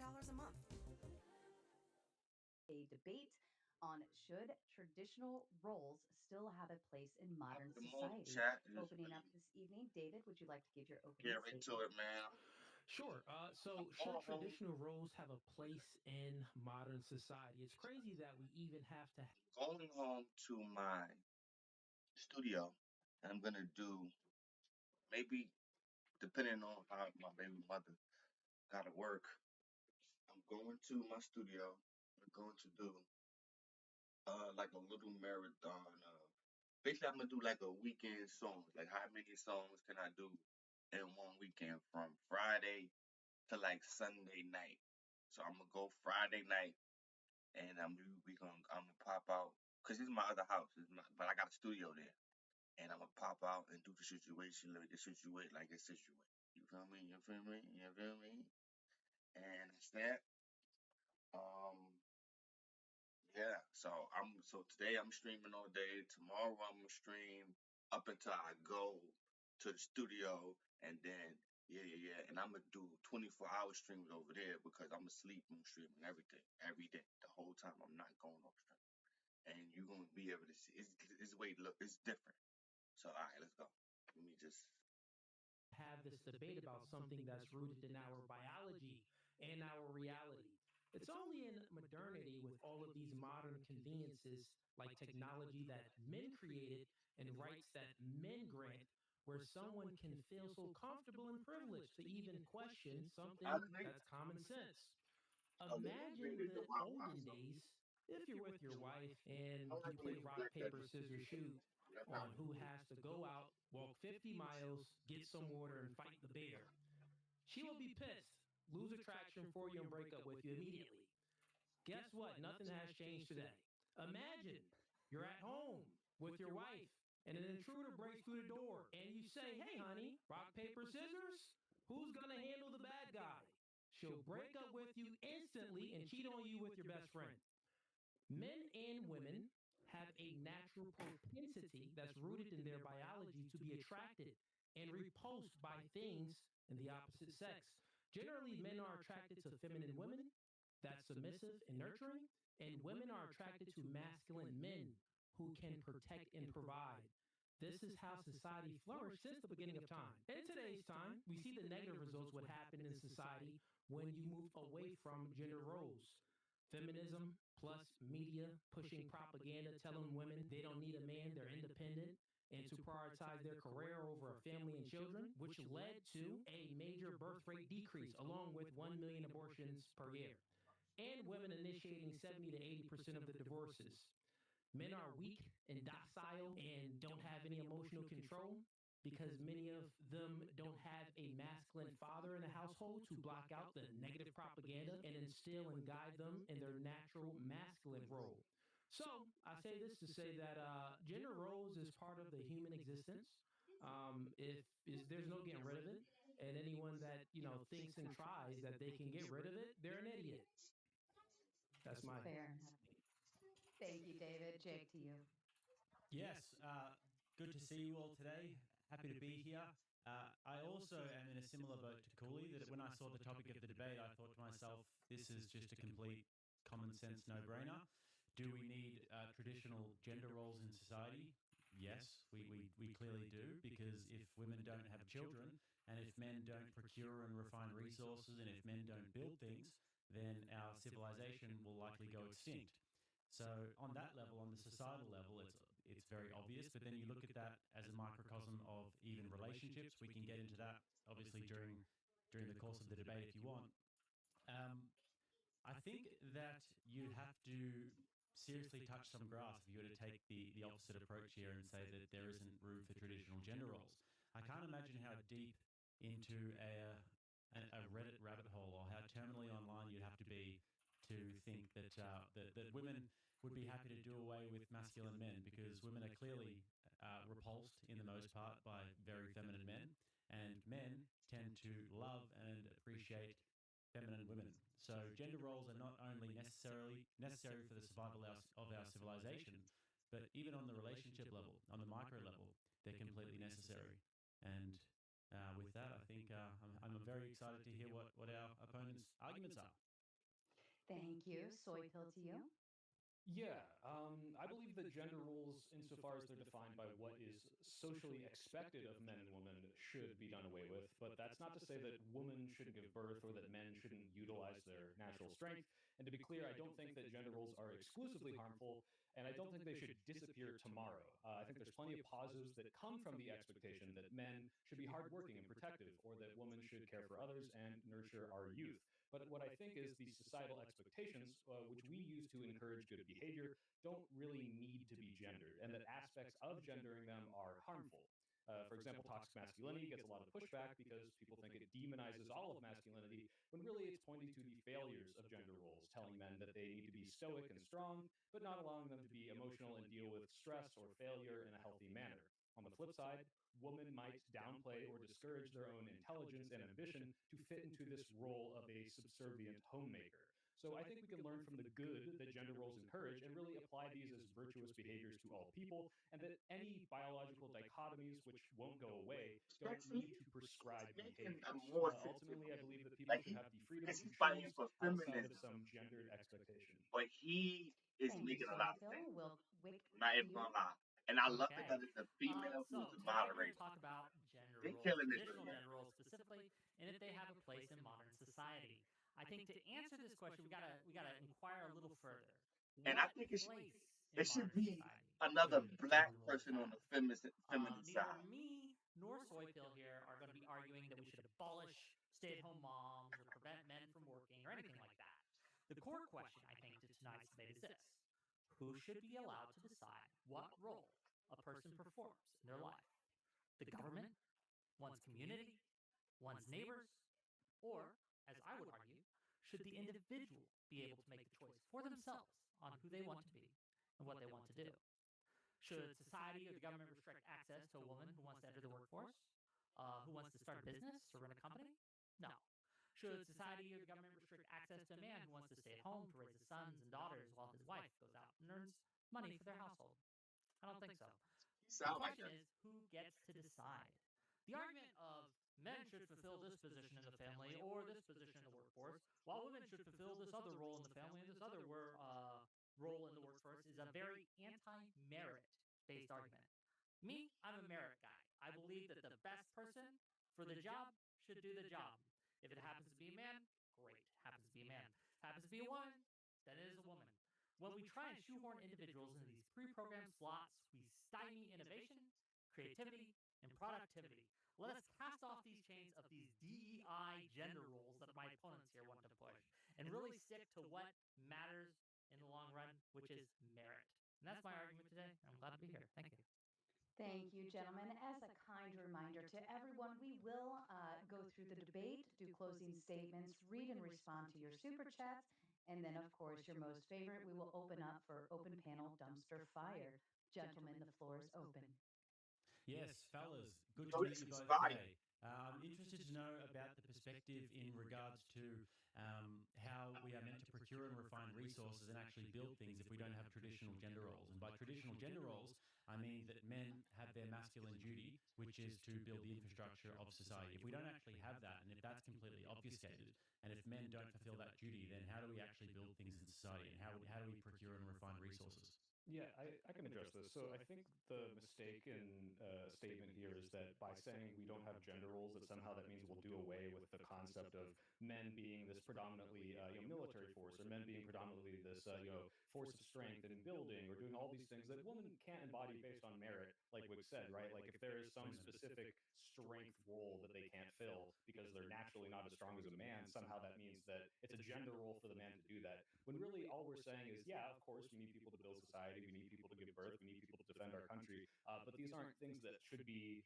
$10 a month. A debate on should traditional roles still have a place in Top modern of the morning, society. chat. Just Opening up this evening, David, would you like to give your get opening right to statement? it, man. Sure. I'm So, should going home. traditional roles have a place in modern society? It's crazy that we even have to. Going home to my studio, and I'm gonna do maybe depending on how my baby mother gotta work. I'm going to my studio. I'm going to do like a little marathon. Basically, I'm gonna do like a weekend songs. Like how many songs can I do in one weekend from Friday to like Sunday night? So I'm gonna go Friday night, and I'm gonna pop out because this is my other house. But I got a studio there, and I'm gonna pop out and do the situation like the situate like it's situate. You feel me? You feel me? You feel me? And it's that. Um, yeah. So today I'm streaming all day. Tomorrow I'm gonna stream up until I go to the studio, and then yeah. And I'm gonna do 24-hour streams over there because I'm asleep on streaming everything every day the whole time. I'm not going off stream, and you're gonna be able to see. It's way look. It's different. So all right, let's go. Let me just. Have this debate about something that's rooted in our biology and our reality. It's only in modernity, with all of these modern conveniences like technology that men created and rights that men grant, where someone can feel so comfortable and privileged to even question I something think that's common sense. they Imagine elevated the the Wild Wild olden Song. days if you're with your wife I and don't you like when play they do rock, black paper, pepper. scissors, shoot That's not on who has to go out, walk 50 miles, get some water, and fight the bear. She will be pissed, lose attraction for you, and break up with you immediately. Guess what? Nothing has changed today. Imagine you're at home with your wife and an intruder breaks through the door and you say, "Hey, honey, rock, paper, scissors? Who's going to handle the bad guy?" She'll break up with you instantly and cheat on you with your best friend. Men and women have a natural propensity that's rooted in their biology to be attracted and repulsed by things in the opposite sex. Generally, men are attracted to feminine women, that's submissive and nurturing, and women are attracted to masculine men who can protect and provide. This is how society flourished since the beginning of time. In today's time, we see the negative results what happened in society when you moved away from gender roles. Feminism plus media pushing propaganda telling women they don't need a man, they're independent, and to prioritize their career over a family and children, which led to a major birth rate decrease, along with 1 million abortions per year, and women initiating 70 to 80% of the divorces. Men are weak and docile and don't have any emotional control because many of them don't have a masculine father in the household to block out the negative propaganda and instill and guide them in their natural masculine role. So I say this to say that gender roles is part of the human existence. If is there's no getting rid of it, and anyone that thinks and tries that they can get rid of it, they're an idiot. That's my. Fair enough. Thank you, David. Jake, to you. Yes, good to see you all today. Happy to be here. I also am in a similar boat to Cooley that when I saw the topic of the debate, I thought to myself, this is just a complete common sense no brainer. Do we need traditional gender roles in society? Yes, we clearly do, because if women don't have children and if men don't procure and refine resources and if men don't build things, then our civilization will likely go extinct. So on that level, on the societal level, it's very obvious. But then you look at that as a microcosm of even relationships. We can get into that obviously during the course of the debate if you want. Um, I think that you'd have to seriously touch some grass if you were to take the opposite approach here and say that there isn't room for traditional gender roles. I can't imagine how deep into a Reddit rabbit hole or how terminally online you'd have to be to think that women would be happy to do away with masculine men, because women are clearly repulsed in the most part by very feminine men, and men tend to love and appreciate feminine women. So gender roles are not only necessary for the survival of our civilization, but even on the relationship level, on the micro level, they're completely necessary. And with that, I think I'm very excited to hear what our opponents' arguments are. Thank you. Soy pill to you. Yeah, I believe that gender roles, insofar as they're defined by what is socially expected of men and women, should be done away with. But that's not to say that women shouldn't give birth or that men shouldn't utilize their natural strength. And to be clear, I don't think that gender roles are exclusively harmful, and I don't think they should disappear tomorrow. I think there's plenty of positives that come from the expectation that men should be hardworking and protective, or that women should care for others and nurture our youth. But what I think is the societal expectations, which we use to encourage good behavior, don't really need to be gendered, and that aspects of gendering them are harmful. For example, toxic masculinity gets a lot of pushback because people think it demonizes all of masculinity, when really it's pointing to the failures of gender roles, telling men that they need to be stoic and strong, but not allowing them to be emotional and deal with stress or failure in a healthy manner. On the flip side, women might downplay or discourage their own intelligence and ambition to fit into this role of a subservient homemaker. So I think we can learn from the good that gender roles encourage and really apply these as virtuous behaviors to all people, and that any biological dichotomies, which won't go away, don't Respectfully, need to prescribe making a behaviors. more Ultimately, I sensible. believe that people Like should he, have the freedom because to he's fighting choose for outside of feminism, some gendered expectation. but he is Thank you, making a Soy lot of sense. pill. Will Wick I'm not to even you. gonna lie, and I love it Okay. because it's a female who's So the today we're going to moderator. talk about gender They roles, killing it traditional tonight, gender roles specifically, and if they have a place in modern society. I think to answer this question, we gotta inquire a little further. and I What think place in it should modern be society another should black gender roles person on have? the feminist Neither side. me nor Soypill here are going to be arguing that we should abolish stay-at-home moms or prevent men from working or anything like that. The core question, I think, to tonight's debate is this: who should be allowed to decide what role a person performs in their life? The government, one's community, one's neighbors, or, as I would argue, should the individual be able to make the choice for themselves on who they want to be and what they want to do? Should society or the government restrict access to a woman who wants to enter the workforce? Who wants to start a business or run a company? No. Should society or the government restrict access to a man who wants to stay at home to raise his sons and daughters while his wife goes out and earns money for their household? I don't think so. He The sound like question that. is, who gets to decide? The argument of men should fulfill this position in the family or this position in the workforce, while women should fulfill this other role in the family and this other role in the workforce is a very anti-merit based argument. Me, I'm a merit guy. I believe that the best person for the job should do the job. If it happens to be a man, great. Happens to be a man. Happens to be a woman, then it is a woman. When we try and shoehorn individuals into these pre-programmed slots, we stymie innovation, creativity, and productivity. Let us cast off these chains of these DEI gender roles that my opponents here want to push and really stick to what matters in the long run, which is merit. And that's my argument today. I'm glad to be here. Thank you. Thank you, gentlemen. As a kind reminder to everyone, we will go through the debate, do closing statements, read and respond to your super chats, and then, of course, your most favorite, we will open up for open panel dumpster fire. Gentlemen, the floor is open. Yes, fellas, good Yo, to meet this you is both fire. today. I'm interested to know about the perspective in regards to how we are meant to procure and refine resources and actually build things if we don't have traditional gender roles. And by traditional gender roles, I mean that men have their masculine duty, which is to build the infrastructure of society. If we don't actually have that, and if that's completely obfuscated, and if men don't fulfill that duty, then how do we actually build things in society, and how do we procure and refine resources? Yeah, I can address this. So I think the mistaken statement here is that by saying we don't have gender roles, that somehow that means we'll do away with the concept of men being this predominantly military force, or men being predominantly this force of strength in building or doing all these things that women can't embody based on merit, like Wick said, right? Like if there is some specific strength role that they can't fill because they're naturally not as strong as a man, somehow that means that it's a gender role for the man to do that, when really all we're saying is, yeah, of course, we need people to build society, we need people to give birth, we need people to defend our country. But these aren't things that should be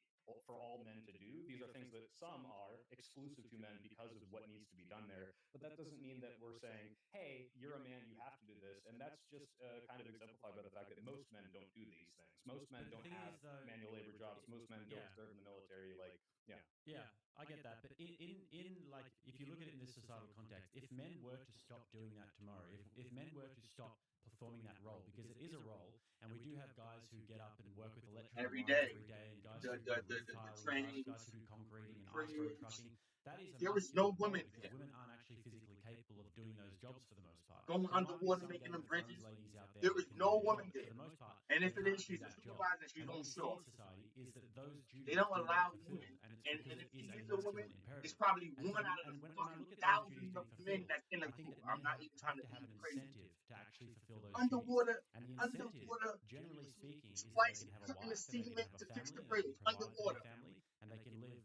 for all men to do. These are things that some are exclusive to men because of what needs to be done there. But that doesn't mean that we're saying, hey, you're a man, you have to do this. And that's just kind of exemplified by the fact that most men don't do these things. Most men But the don't thing have is, though, manual labor jobs. Most men don't yeah. serve in the military. Like, yeah. Yeah, I get that. But in like, if you look at it in this societal context, if men were to stop doing that tomorrow, if men were to stop performing that role, because it is a role, and we do have guys who get up and work with electrical Every lines day, every day, and guys the who the do the roof the, the tiling, guys trains, who do the concreting and off-road bridge. trucking, that is a There is no masculine role women because there. women aren't actually physically capable of doing those jobs for the most part. Going There might be underwater, some making Game them of Thrones bridges. ladies out there There that is can do no the job, woman but for there. the most part, And they if it is, can't do she's a that job. supervisor, she's And what on we see in shore. society is that those They duties don't do allow get fulfilled, women. and it's And because it if is she a is a woman, masculine it's imperative. probably And so, one out of the when I fucking look at those duties thousands of being men fulfilled, that's in the I think group. that I'm men not even have trying to to be have an crazy. incentive to actually fulfill those duties. Underwater, And the incentive, underwater, generally speaking, is that they can splicing, have a cutting the wife and they can cement have a to fix family the and they can bridge. provide for their Underwater, family and they can live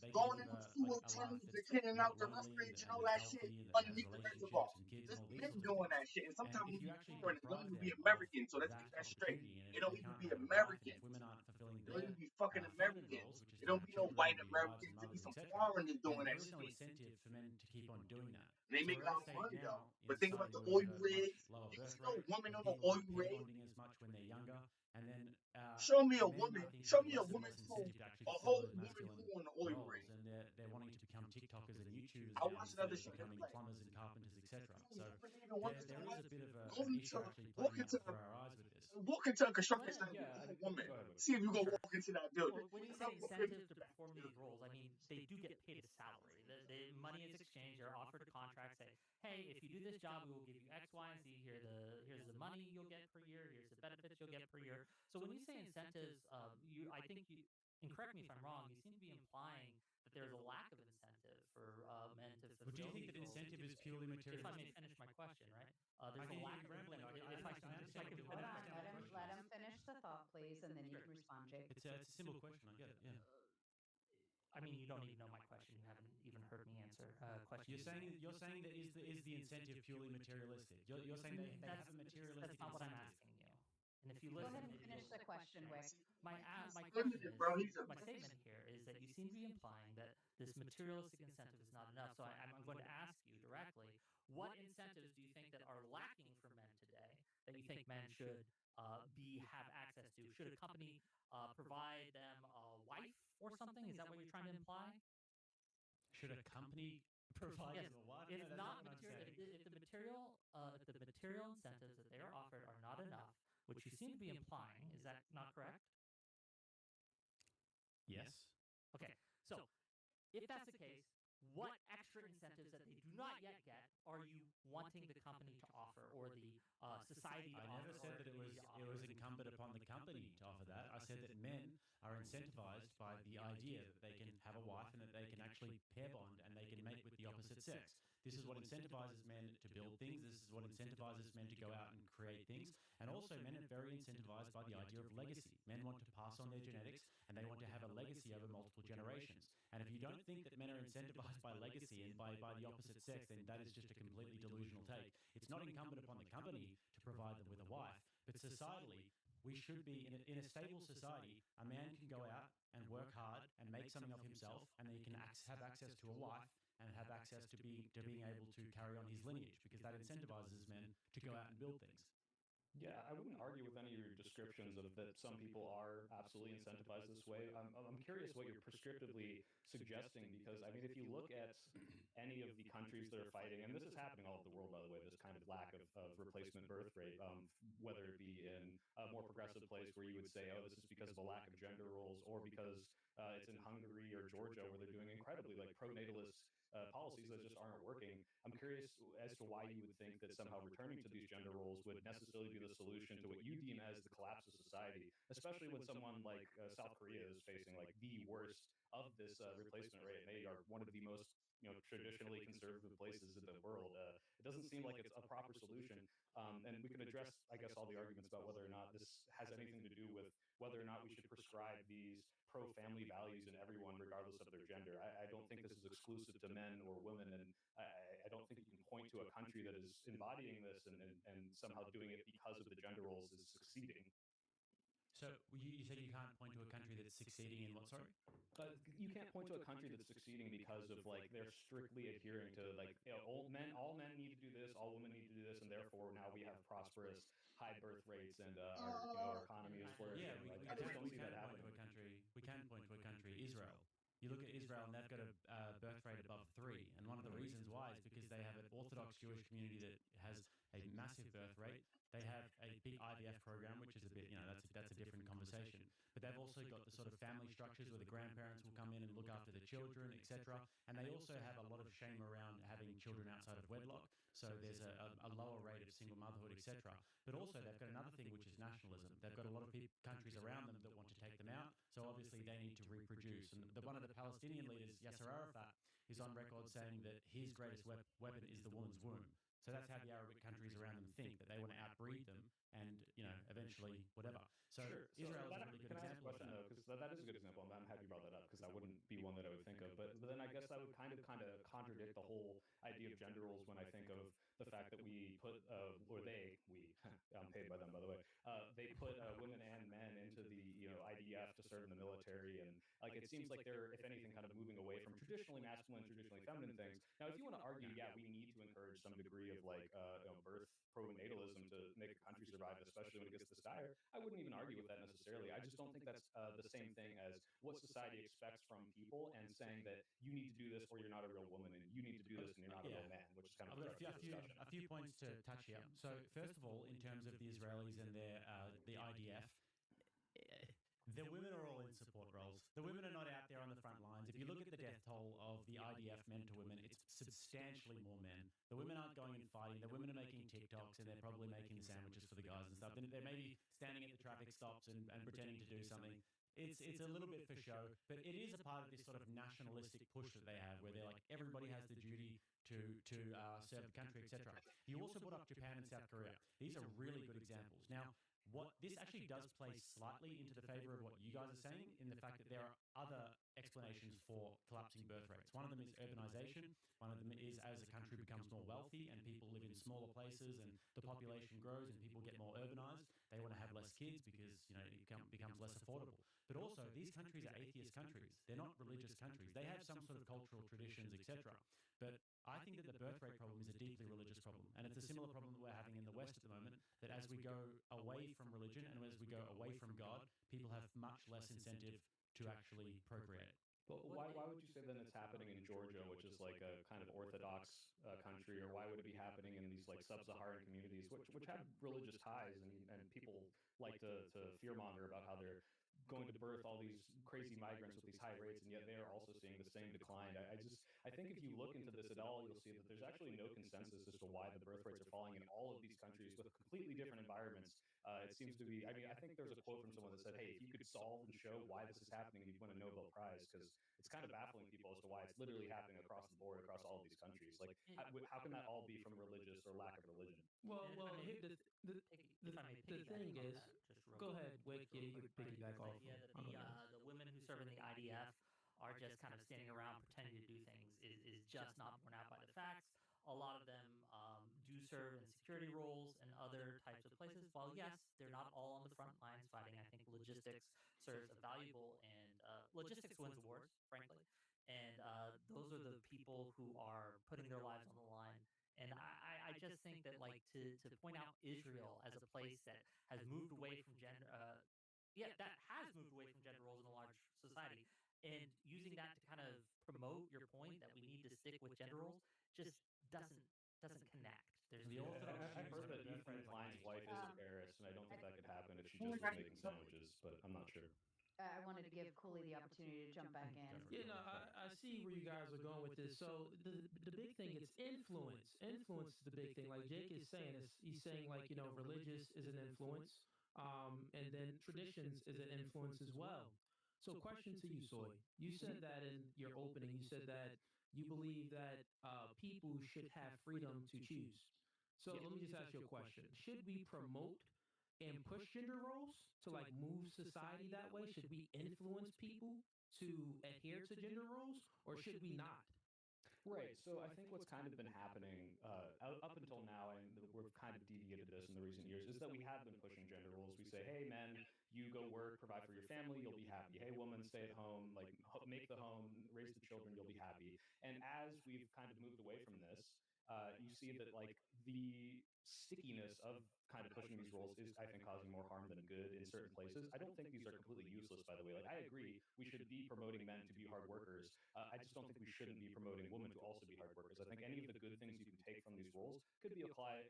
they can going live in the like sewer a life tunnels and that's cleaning not out the lonely refuse and and all that's that shit healthy and that has underneath the relationships reservoir. and kids and There's all these men sorts of doing things. that shit, and And sometimes if we you be actually foreign. It don't deprive even be them of American, so let's that get that straight. opportunity, and It if don't they even can't be have a wife and if Americans. women aren't fulfilling It don't their even be fucking feminine roles, Americans. which is It to don't have be no children white and be wives Americans. and It be mothers, some etc., foreigners then doing there that is no shit. incentive for men to keep on doing that. They So make we're a at a lot of stage money now though. in But think about society the where we oil have a much rigs. lower You birth see no rate, woman when on the people oil aren't peg rig. bonding as much when they're younger, and then Show me a men woman. are being Show given me a less and woman less crew, incentive to actually a fulfill whole those woman masculine crew on the oil roles, rig. and they're wanting to become TikTokers and YouTubers I now watch instead another of show. Let's becoming play. plumbers and carpenters, etc. So You wouldn't even want to there know is what? a bit of Go an issue into actually walk playing out into before our eyes with this. walk into a construction Well, site and be Yeah, a woman. go ahead. See if you go sure. walk into that building. Well, when you say Don't walk into incentives to perform these roles, I mean they do get paid a salary. The money is exchanged. They're offered a contract. Say, hey, if you do this job, we will give you X, Y, and Z. Here's the money you'll get per year. Here's the benefits you'll get per year. So when you say incentives, I think you, and correct me if I'm wrong, you seem to be implying that there's a lack of incentive for men to But do you fulfill think these that roles. incentive is purely If I materialistic? may finish my question, right? There's I a think lack you're of rambling. if I I can understand if I can what Hold you're on, understand what the let question him is. finish the thought, please, and then you can respond, Jake. It's a simple question. I get it. Yeah. I mean, you don't even know my question. You haven't even heard me answer a question. You're saying that is the incentive purely materialistic? You're saying they have a materialistic That's not what I'm incentive. asking you. And if you Go listen, ahead and finish the question, Wick. my question Limited, is, bro. He's a my statement here is that you seem to be implying that this materialistic incentive is not enough. So I'm going to ask you directly, what incentives do you think that are lacking for men today that you think men should have access to? Should a company provide them a wife or something? Is that what you're trying to imply? Should a company provide Yes. them a wife? If No, that's not not what I'm material, saying. if the material incentives that they are offered are not enough, which you seem to be implying, is that not correct? Yes. Okay. So if that's the case, what extra incentives that they do not yet get are you wanting the company to offer or the society to I offer? never said that it was incumbent upon the company to offer that. I said that men are incentivized by the idea that they can have a wife and that they can actually pair bond and they can mate with the opposite sex. This is what incentivizes men to build things. This is what incentivizes men to go out and create things. And also, men are very incentivized by the idea of legacy. Men want to pass on their genetics and they want to have a legacy over multiple generations. And if you don't think that men are incentivized by legacy and by the opposite sex, then that is just a completely delusional take. It's not incumbent upon the company to provide them with a wife, but societally, we should be in a stable society. A man can go out and work hard and make something of himself, and then he can have access to a wife and have access to being able to carry on his lineage, because that incentivizes men to go out and build things. Yeah, I wouldn't argue with any of your descriptions of that some people are absolutely incentivized this way. I'm curious what you're prescriptively suggesting because, I mean, if you look at any of the countries that are fighting, and this is happening all over the world, by the way, this kind of lack of replacement birth rate, whether it be in a more progressive place where you would say, oh, this is because of a lack of gender roles, or because it's in Hungary or Georgia where they're doing incredibly like pronatalist policies that just aren't working. I'm curious as to why you would think that somehow returning to these gender roles would necessarily be the solution to what you deem as the collapse of society, especially when someone like South Korea is facing like the worst of this replacement rate, and they are one of the most traditionally conservative places in the world. It doesn't seem like it's a proper solution, and we can address, I guess, all the arguments about whether or not this has anything to do with whether or not we should prescribe these pro-family values in everyone, regardless of their gender. I don't think this is exclusive to men or women, and I don't think you can point to a country that is embodying this and somehow doing it because of the gender roles is succeeding. So you said you can't point to a country that's succeeding in what? Sorry. You can't point to a country that's succeeding because of like they're strictly adhering to like all men need to do this, all women need to do this, and therefore now we have prosperous high birth rates and our economy is flourishing. Yeah, Like, I just don't see that point happening. to a country. We can point to a country, Israel. You look at Israel, and they've got a birth rate above 3, and one of the reasons why is because they have an Orthodox Jewish community that has a massive birth rate. They have a big IVF program, which is a bit, that's a different conversation. But they've also got the sort of family structures where the grandparents will come in and look after the children, etc. And they also have a lot of shame around having children outside of wedlock. So there's a lower rate of single motherhood, etc. But also they've got another thing, which is nationalism. They've got a lot of countries around them that want to take them out. So obviously they need to reproduce. And one of the Palestinian leaders, Yasser Arafat, is on record saying that his greatest weapon is the woman's womb. So that's how the Arabic countries around them think, that they want to outbreed them and, eventually whatever. So Sure. Israel is a That, really good can I ask a example of question that. though? Because that is a good example. I'm happy you brought that up because that wouldn't be one that I would think of. But then I guess that would kind of contradict the whole idea of gender roles when I think of the fact that we put or we I'm paid by them by the way. They put women and men into the IDF to serve in the military, and like it seems like they're, if anything, kind of moving away from traditionally masculine, traditionally feminine things. Now, if you want to argue, yeah, we need to encourage some degree of like birth pronatalism to make a country survive, especially when it gets this dire. I wouldn't even argue with that necessarily. I just don't think that's the same thing as what society expects from people and saying that you need to do this or you're not a real woman, and you need to do this and you're not a real man, which is kind of I've the got crux of the discussion. a few points to touch here. So first of all, in terms of the Israelis and their the IDF, the women are all in support roles. The women are not out there on the front lines. If you look at the death toll of the IDF men to women, it's substantially more men. The women aren't going and fighting. The women are making TikToks and they're probably making the sandwiches for the guys and stuff. They're maybe standing at the traffic stops and pretending to do something. It's a little bit for show, but it is a part of this sort of nationalistic push that they have, where they're like, everybody has the duty to serve the country, etc. You also brought up Japan and South Korea. These are really good examples. Now, what this actually does play slightly into the favor of what you guys are saying, in the fact that there are other explanations for collapsing birth rates. One of them is urbanization. One of them is as a country becomes more wealthy and people live in smaller places and the population grows and people get more urbanized, they want to have less kids because it becomes less affordable. But also, these countries are atheist countries. They're not religious countries. They have some sort of cultural traditions, etc. But I think that the birth rate problem is a deeply religious problem. And it's a similar problem that we're having in the West at the moment, that as we go away from religion and as we go away from God, people have much less incentive to actually procreate. But why would you say then it's happening in Georgia, which is like a kind of orthodox country, or why would it be happening in these like sub-Saharan communities, which have religious ties, and people like to fearmonger about how they're going to birth all these crazy migrants with these high rates, and yet they are also seeing the same decline. I think if you look into this at all, you'll see that there's actually no consensus as to why the birth rates are falling in all of these countries with completely different environments. It seems to be, I mean, I think there was a quote from someone that said, hey, if you could solve and show why this is happening, you'd win a Nobel Prize, because it's kind of baffling people as to why it's literally happening across the board, across all of these countries. Like, how can that all be from religious or lack of religion? Well, And if I may here, if I may the piggyback thing on is, that, just real go quick, ahead, Wick, yeah, you quick, can right? piggyback This off. idea that I'll go next. the women who serve in the IDF are just kind of standing around pretending to do things is just not borne out by the facts. A lot of them do serve in security roles and other types of places. While yes, they're not all on the front lines fighting, I think logistics serves a valuable and logistics wins wars, frankly. And those are the people who are putting their lives on the line. And I just think that, like, to point out Israel as a place that has moved away from gender, that has moved away from gender roles in a large society, and using that to kind of promote your point that we need to stick with gender roles just doesn't connect. There's The Orthodox I've heard that Ephraim Klein's wife is a terrorist, and I don't think that could happen if she just was making sandwiches, but I'm not sure. I wanted to give Cooley the opportunity to jump back in. Yeah, no, I see where you guys are going with this. So the big thing is influence. Influence is the big thing. Like Jake is saying, he's saying like religious is an influence, and then traditions is an influence as well. So question to you, Soy. You said that in your opening. You said that you believe that people should have freedom to choose. So let me just ask you a question. Should we promote and push gender roles to like move society that way? Should we influence people to adhere to gender roles, or should we not? Right. So I think what's kind of been happening up until now, and we've kind of deviated this in the recent years, is that we have been pushing gender roles. We say, hey, men, you go work, provide for your family, you'll be happy. Hey, woman, stay at home, like make the home, raise the children, you'll be happy. And as we've kind of moved away from this, you see that like the stickiness of kind of pushing these roles is, I think, causing more harm than good in certain places. I don't think these are completely useless, by the way. Like, I agree, we should be promoting promoting men to be hard workers. I just don't think we shouldn't be promoting women to also be hard workers. I think any of the good things you can take from these roles could be applied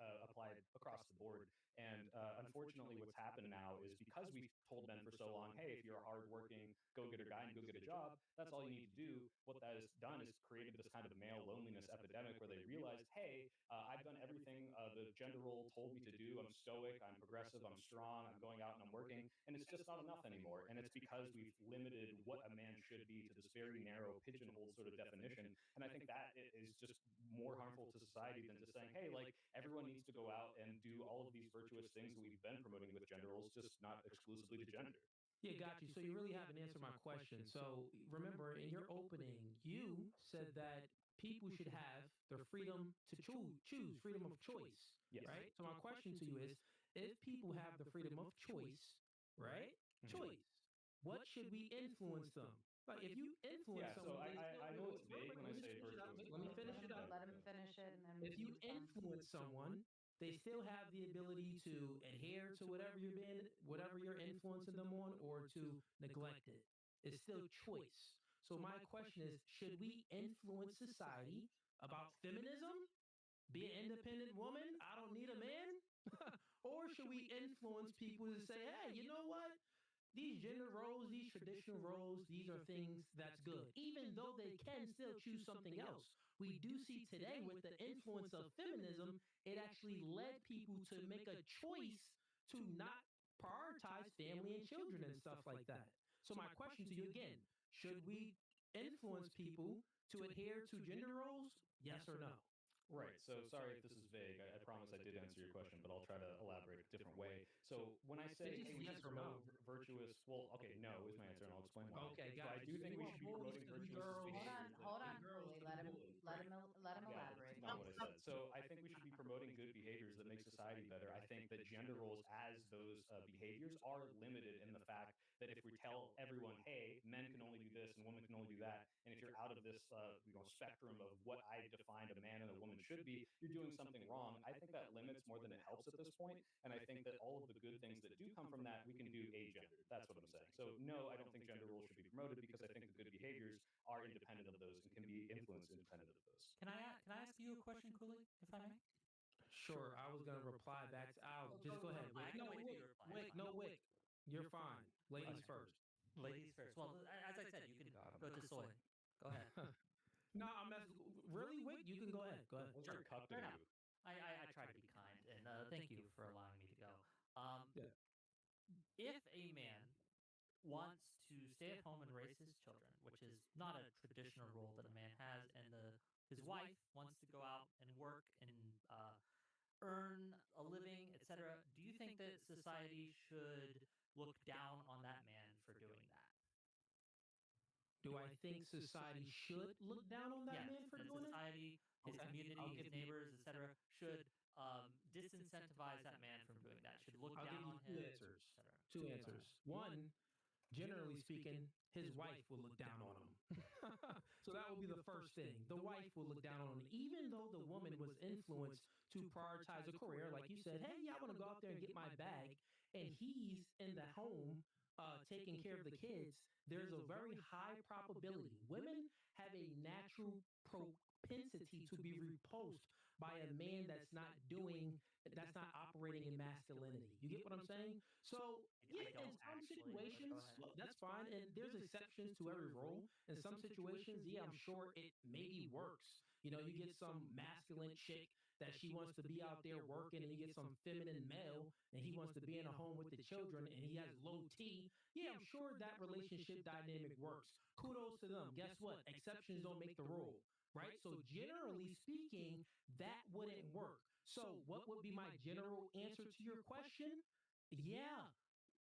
across the board. And unfortunately, what's happened now is because we've told men for so long, hey, if you're a hardworking go-getter guy and go get a job, that's all you need to do. What that has done is created this kind of male loneliness epidemic where they realized, hey, I've done everything the gender role told me to do. I'm stoic, I'm progressive, I'm strong, I'm going out and I'm working, and it's just not enough anymore. And it's because we've limited what a man should be to this very narrow, pigeonholed sort of definition. And I think that is just more harmful to society than just saying, hey, like everyone needs to go out and do all of these virtuous things that we've been promoting with gender roles, just not exclusively to gender. Yeah, got you. So you really haven't answered my question. So remember, in your opening, you said that people should have their freedom to choose freedom of choice, Yes. right? So my question to you is, if people have the freedom of choice, right? Mhm. Choice, what should we influence them? Like if you influence Yeah, so someone, I know it's vague when I say virtuous. let me finish it up. Let him finish it, and then If you respond. influence someone, they still have the ability to adhere to whatever you're influencing them on, or to neglect it. It's still choice. So my question is, should we influence society about feminism? Be an independent woman. I don't need a man. Or should we influence people to say, hey, you know what? These gender roles, these traditional roles, these are things that's good, even though they can still choose something else. We do see today with the influence of feminism, it actually led people to make a choice to not prioritize family and children and stuff like that. So, my question to you again, should we influence people to adhere to gender roles? Yes or no? Right. So sorry if this is vague. I promise I did answer your question, but I'll try to elaborate a different way. So when I say, It's hey, we yes should or no. promote virtuous, well, okay, no is my answer, and I'll explain why. Okay, So got I you. do So think you we want should be boys promoting to be virtuous girls behaviors. Hold on, and girls Cooley. to be boys. Let him Yeah, elaborate. that's not what I said. So I think we should be promoting good behaviors that make society better. I think that gender roles as those behaviors are limited in the fact that if we tell everyone, hey, men can only do this and women can only do that, and if you're out of this spectrum of what I defined a man and a woman should be, you're doing something wrong. I think that limits more than it helps at this point. And I think that all of the good things that do come from that, we can do agendered. That's what I'm saying. So no, I don't think gender roles should be promoted because I think the good behaviors are independent of those and can be influenced independent of those. Can I ask you a question, Cooley, if I may? Sure, I was gonna reply back. Just go ahead. I Wick. can No, wait for Wick. your reply. Wick. No, Wick. You're fine. Ladies first. Ladies first. Well, as I said, you can go to soy. Go ahead. No, I'm really Wick. You can go ahead. Go ahead. Those are cucked Fair of enough. you. I try to be kind, and thank you for allowing me to go. Yeah. If a man wants to stay at home and raise his children, which is not a traditional role that a man has, and his wife wants to go out and work and earn a living, etc., do you think that society should look down on that man for doing that? Do I think society should look down on that Yes, man for that doing it? society, his Okay. community, I'll his give you- neighbors, etc., should disincentivize that man from doing that. Should look I'll down give you on two him, answers. etc. Two answers. One, generally speaking, his wife will look down on him. So that will be the first thing. The wife will look down on him, even though the woman was influenced to prioritize a career. Like you said, hey, yeah, I want to go out there and get my bag. And he's in the home taking care of the kids. There's a very high probability. Women have a natural propensity to be repulsed by a man that's not operating in masculinity. You get what I'm saying? So I yeah, don't in some actually, but go situations, ahead. well, that's fine. And there's exceptions to every rule. In some situations, yeah, I'm sure it maybe works. You know, you get some masculine chick that she wants to be out there working, and you get some feminine male, and he wants to be in a home with the children, and he has low T. Yeah, I'm sure that relationship dynamic works. Kudos to them. Guess what? Exceptions don't make the rule, right? So generally speaking, that wouldn't work. So what would be my general answer to your question? Yeah,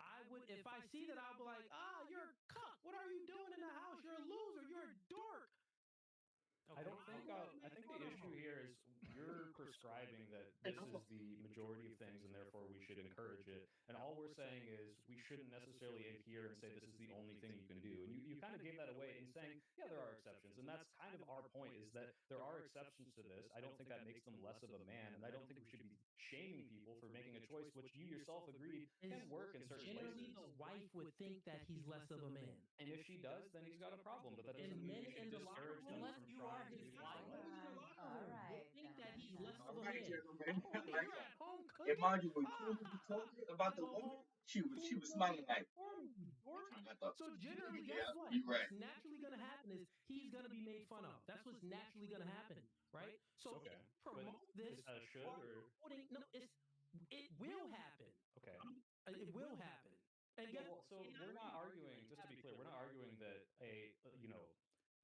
I would, if I see that, I'll be like, you're a cuck. What are you doing in the house? You're a loser. You're a dork. I don't think. I think the issue here is you're prescribing that this is the majority of things, and therefore we should encourage it. And all we're saying is we shouldn't necessarily adhere and say this is the only thing you can do. And you kind of gave that away in saying, Yeah, there are exceptions, and that's kind of our point, is that there are exceptions to this. I don't think that makes them less of a man, and I don't think we should be shaming people for making a choice which you yourself agreed can work in certain Generally, places. the wife would think that he's less of a man. And if she does, then he's got a problem, but that And doesn't mean men we should in the locker discourage them room, Unless from you are trying to his do things wife. in women life. in the Gentlemen, locker all room would right, think that gentlemen, he's less of All a gentlemen. right, man. gentlemen. Oh, All honey, right. you're at home And cooking? mind you, when Ah, Cooley was talking I about the go woman, home. she Food was gonna smiling be like, for me, dork. I thought, So generally, guess yeah, what? you're What's right. naturally going to happen is he's going to be made fun of. That's what's naturally going to happen, right? So if Okay, you but promote this, should or or promoting, no, it will happen. okay. It will happen. And guess Well, what? so we're not arguing. Just to be clear, we're not arguing that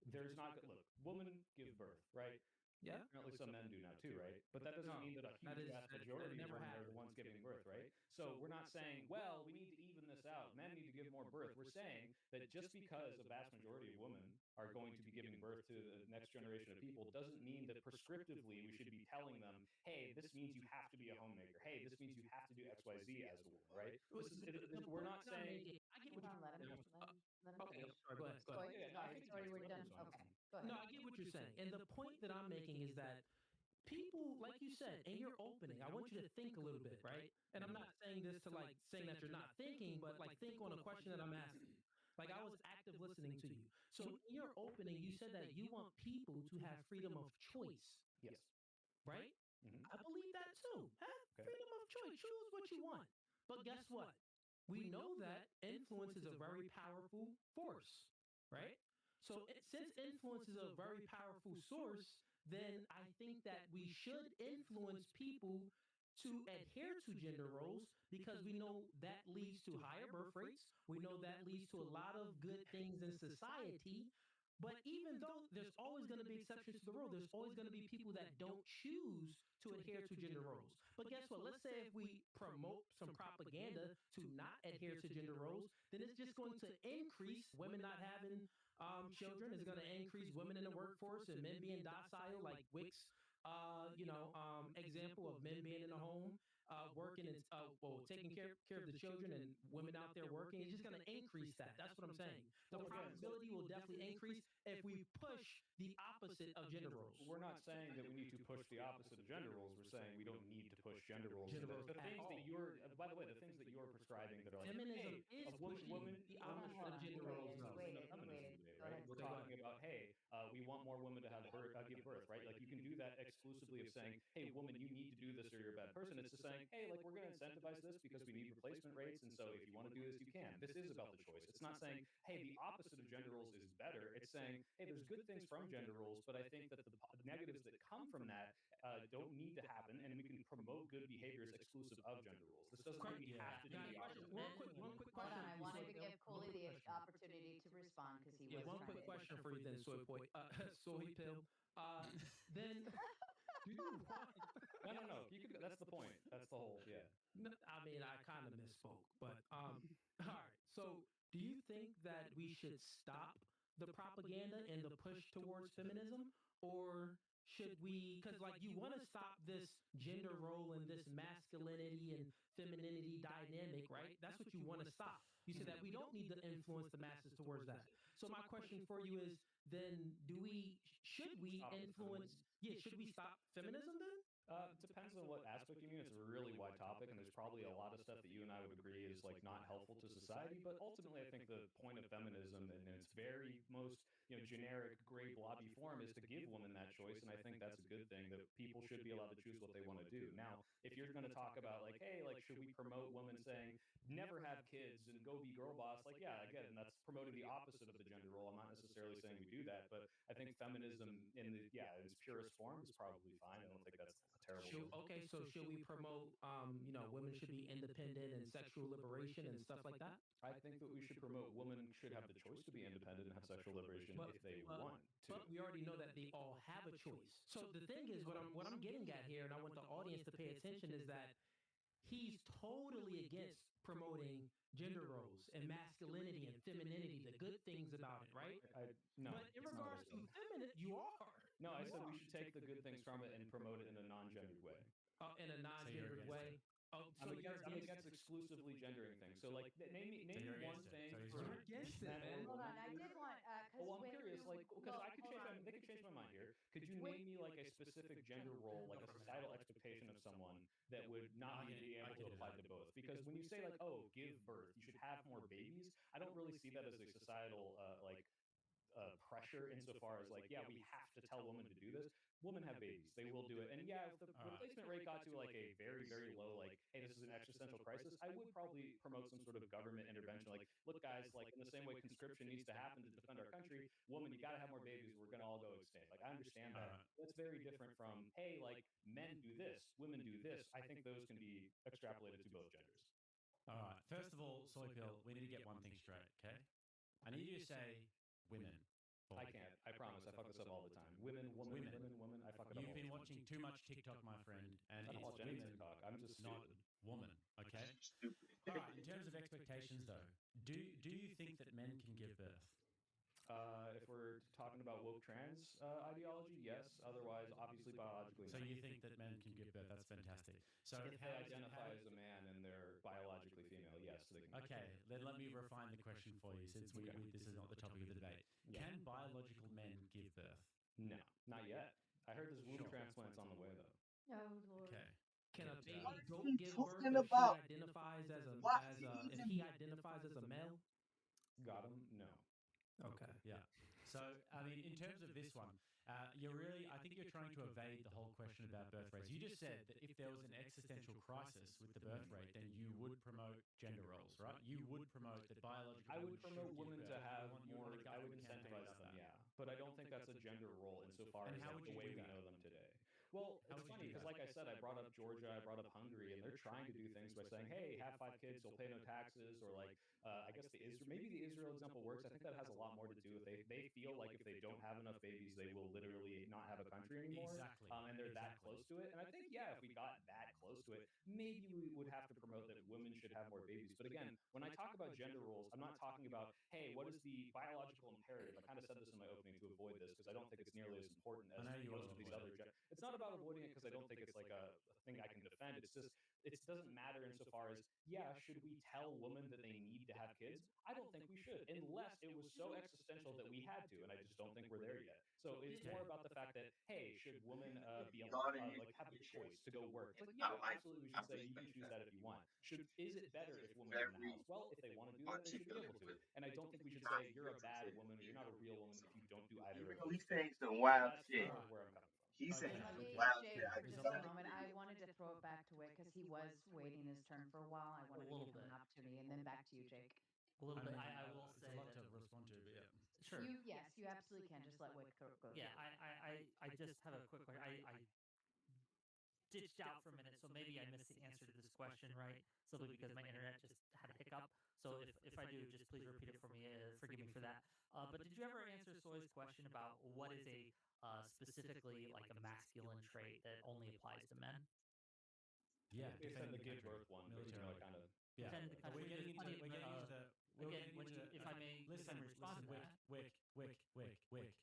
there's not look. Women give birth, right? Yeah. Apparently, some men do now too, right? But that doesn't No, mean that a that huge is vast that majority of never women are the happened. ones giving birth, right? So we're not saying, well, we need to even this out. Men need to give more birth. We're saying that just because a vast majority of women are going to be giving birth to the next generation of people doesn't mean that prescriptively we should be telling them, hey, this means you have to be a homemaker. Hey, this means you have to do X, Y, Z as a woman, right? We're not saying. I get Hold what on, let him, you're let him okay. finish. Sorry, go ahead. Go ahead. Story, Yeah, no, I sorry, think story, it's we're let done. him respond. Okay, go No, ahead. I get what you're saying. And the point that I'm making is that people, like you said, in your opening, I want you to think a little bit, right? And I'm not saying this to like saying that you're not thinking, but like think on a question that I'm asking. Like I was active listening to you. So in your opening, you said that you want people to have freedom of choice, Yes. right? Mhm. I believe that too. Have Okay. freedom of choice. Choose what you want. But guess what? We know that influence is a very powerful force, right? So since influence is a very powerful source, then I think that we should influence people to adhere to gender roles because we know that leads to higher birth rates. We know that leads to a lot of good things in society. But even though there's always going to be exceptions to the rule, there's always going to be people that don't choose to adhere to gender roles. But guess what? Let's say if we promote some propaganda to not adhere to gender roles, then it's just going to increase women not having children. It's going to increase women in the workforce and men being docile, like Wick's, example of men being in the home, working and taking care of the children and women out there working. It's just going to increase that. That's what I'm saying. The Well, again, profitability will definitely increase if we push the opposite of gender roles. we're not saying that we need to push the opposite of gender roles. We're saying we don't need to push gender roles. Gender roles The at things that all. you're, by the way, the things that you're prescribing that are like, Feminism hey, is a woman, pushing woman, the woman opposite Hold of on, gender he roles, waited, he though. in the waited, he feminism waited. debate, Go right? ahead, We're Go Story. talking about, hey, we want more women to have give birth, right? Like you can do that exclusively of saying, hey, woman, you need to do this or you're a bad person. It's just saying, hey, like we're going to incentivize this because we need replacement rates, and so if you want to do this, you can. This is about the choice. It's not saying, hey, the opposite of gender roles is better. It's saying, hey, there's good things from gender roles, but I think that the negatives that come from that don't need to happen, and we can promote good behaviors exclusive of gender roles. This doesn't mean we Yeah. have to do Got the it. opposite. One quick Hold question. on, I for you, wanted to Soy give Pill. Cooley One the quick question. opportunity to respond because he Yeah, was one trying quick to. question for you then, Soy Boy. Soy Pill. Then do you want? No. You could. That's the point. That's the whole. Yeah. No, I mean, I kind of misspoke, but all right. So, do you think that we should stop the propaganda and the push towards feminism, or should we? Because like you want to stop this gender role and this masculinity and femininity dynamic, right? That's what you want to stop. You said that we don't need to influence the masses towards that. So my question for you is, then should we Stop the influence? Yeah, should we stop feminism then? It depends on what aspect you mean. It's a really wide topic, and there's probably a lot of stuff that you and I would agree is like not helpful to society. But ultimately, I think the point of feminism, in its very most generic gray blobby form, is to give women that choice, and I think that's a good thing. That people should be allowed to choose what they want to do. Now, if you're going to talk about like, hey, like should we promote women saying never have kids and go be girl boss? Like, yeah, again, that's promoting the opposite of the gender role. I'm not necessarily saying we do that, but I think feminism in its purest form is probably fine. I don't think that's a terrible thing. Okay, so should we promote, women should be independent and sexual liberation and stuff like that? I think that we should promote women should have the choice to be independent and have sexual liberation if they want to. But we already know that they all have a choice. So the thing is, what I'm getting at here, and I want the audience to pay attention, is that he's totally against promoting gender roles and masculinity and femininity, the good things about it, right? No, But in that's not what I regards to said. feminine, you are. No, I said we should take the good things from it and promote it in a non-gendered way. In a non-gendered against way. it. Oh, so I'm you're against against exclusively gendering things. So like name me you're one against it. thing So for You're against it, men or man. Hold women. on, I did want, Well, I'm because curious. Like, you name me like a specific gender role, like Go a for a societal minute. expectation of someone that would not be able I to can do apply that. to both? Because when you say like, oh, give birth, you should have more babies. I don't really see that as a societal pressure insofar as like, yeah, we have to tell women to do this. Women have babies; they will do it. And yeah, if the All right. replacement rate got to like a very, very low, like, hey, this is an existential crisis, I would probably promote some sort of government intervention. Like, look, guys, like in the same way conscription needs to happen to defend our country, woman, you got to have more babies. We're gonna all go extinct. Like, I understand All that. right. That's very different from, hey, like men do this, women do this. I think those can be extrapolated to both genders. All right. First of all, Soy Pill, we need to get one thing straight, okay? I need you to say women. I can't. I promise. I fuck this up all the time. Women, woman, Women. women, woman. I fuck it up You've all the been time. watching too much TikTok, my friend, and I don't it's watch any women, TikTok. I'm just not stupid. woman, okay? Stupid. All right, in terms of expectations, though, do you think that men can give birth? If we're talking about woke trans ideology, yes. Otherwise, obviously, biologically, So no. you think that men can give birth? That's fantastic. So If they how is it- identify how- as a man and they're biologically female, yes, they can. Okay, then let me refine the question for you, since Okay. this is not the topic of the debate. Yeah. Can biological men give birth? No, not yet. I heard there's womb Sure. transplants on the way, though. Oh, Lord. Okay. Can a But, baby What is goat he give birth talking if she about? identifies as a What as he if even- he identifies as a male? Got him? No. Okay. Yeah. So, I mean, in terms of this one, I think you're trying to evade the whole question about birth rates. You just said that if there was an existential crisis with the birth rate, then you would promote gender roles, right? You would promote that biological I would women promote should give women birth. to have You want more. a I would government campaign incentivize about them, that. yeah. But I don't think that's a gender role insofar And as how like would the you way do we that? know them today. Well, How it's would you funny do because, that? like I said, I brought up Georgia, I brought up Hungary, and they're trying to do things by saying, "Hey, have 5 kids, you'll pay no taxes," or like, I guess maybe the Israel example works. I think that has a lot more to do with they feel like if they don't have enough babies, they will literally not have a country anymore. Exactly. And they're that close to it. And I think, yeah, if we got that close to it, maybe we would have to promote that women should have more babies. But again, when I talk about gender roles, I'm not talking about, hey, what is the biological imperative? I kind of said this in my opening to avoid this because I don't think it's nearly as important I as know you most will of these avoid other. It's not about avoiding it because I don't think it's like a thing I can defend. It's just it doesn't matter insofar as, yeah, should we tell women that they need to have kids? I don't think we should, unless it was so existential that we had to, and I just don't think we're there yet. So it's Okay. more about the fact that, hey, should women like have the choice to go work? It's like, I yeah, like. absolutely, we I should say you can respect choose that. that if you want. Is it better if women are in the Very house? Well, if they want to do that, they should be able articulate to. with And I don't think we should say trying you're a to bad say, woman or you're not a real woman if you don't do either even of though those he's things. saying some So wild that's shit. more of where I'm coming from. He's Okay. saying And let some me, wild Jake, shit. I for just just a don't moment, agree. I wanted to throw it back to Wick because he was waiting his turn for a while. I wanted to little give him an bit. opportunity, and then back to you, Jake. A little I bit. mean, I will it's say a lot that. to respond to, but yeah. Sure. Yes, you absolutely can. Just let Wick go. Yeah, I just have a quick question. I ditched out for a minute, so maybe I missed the answer to this question, right? Simply because my internet just had a hiccup. So if I do, just please repeat it for me. Forgive me for that. But did you ever answer Soy's question about what is a specifically like a masculine trait that only applies to men? Yeah, They said the give country, birth one, but you know, I kind of. Yeah, Defend the but we're country. getting into There's plenty of, we're again, getting when into you, if I may listen, respond to Wick, that. Wick.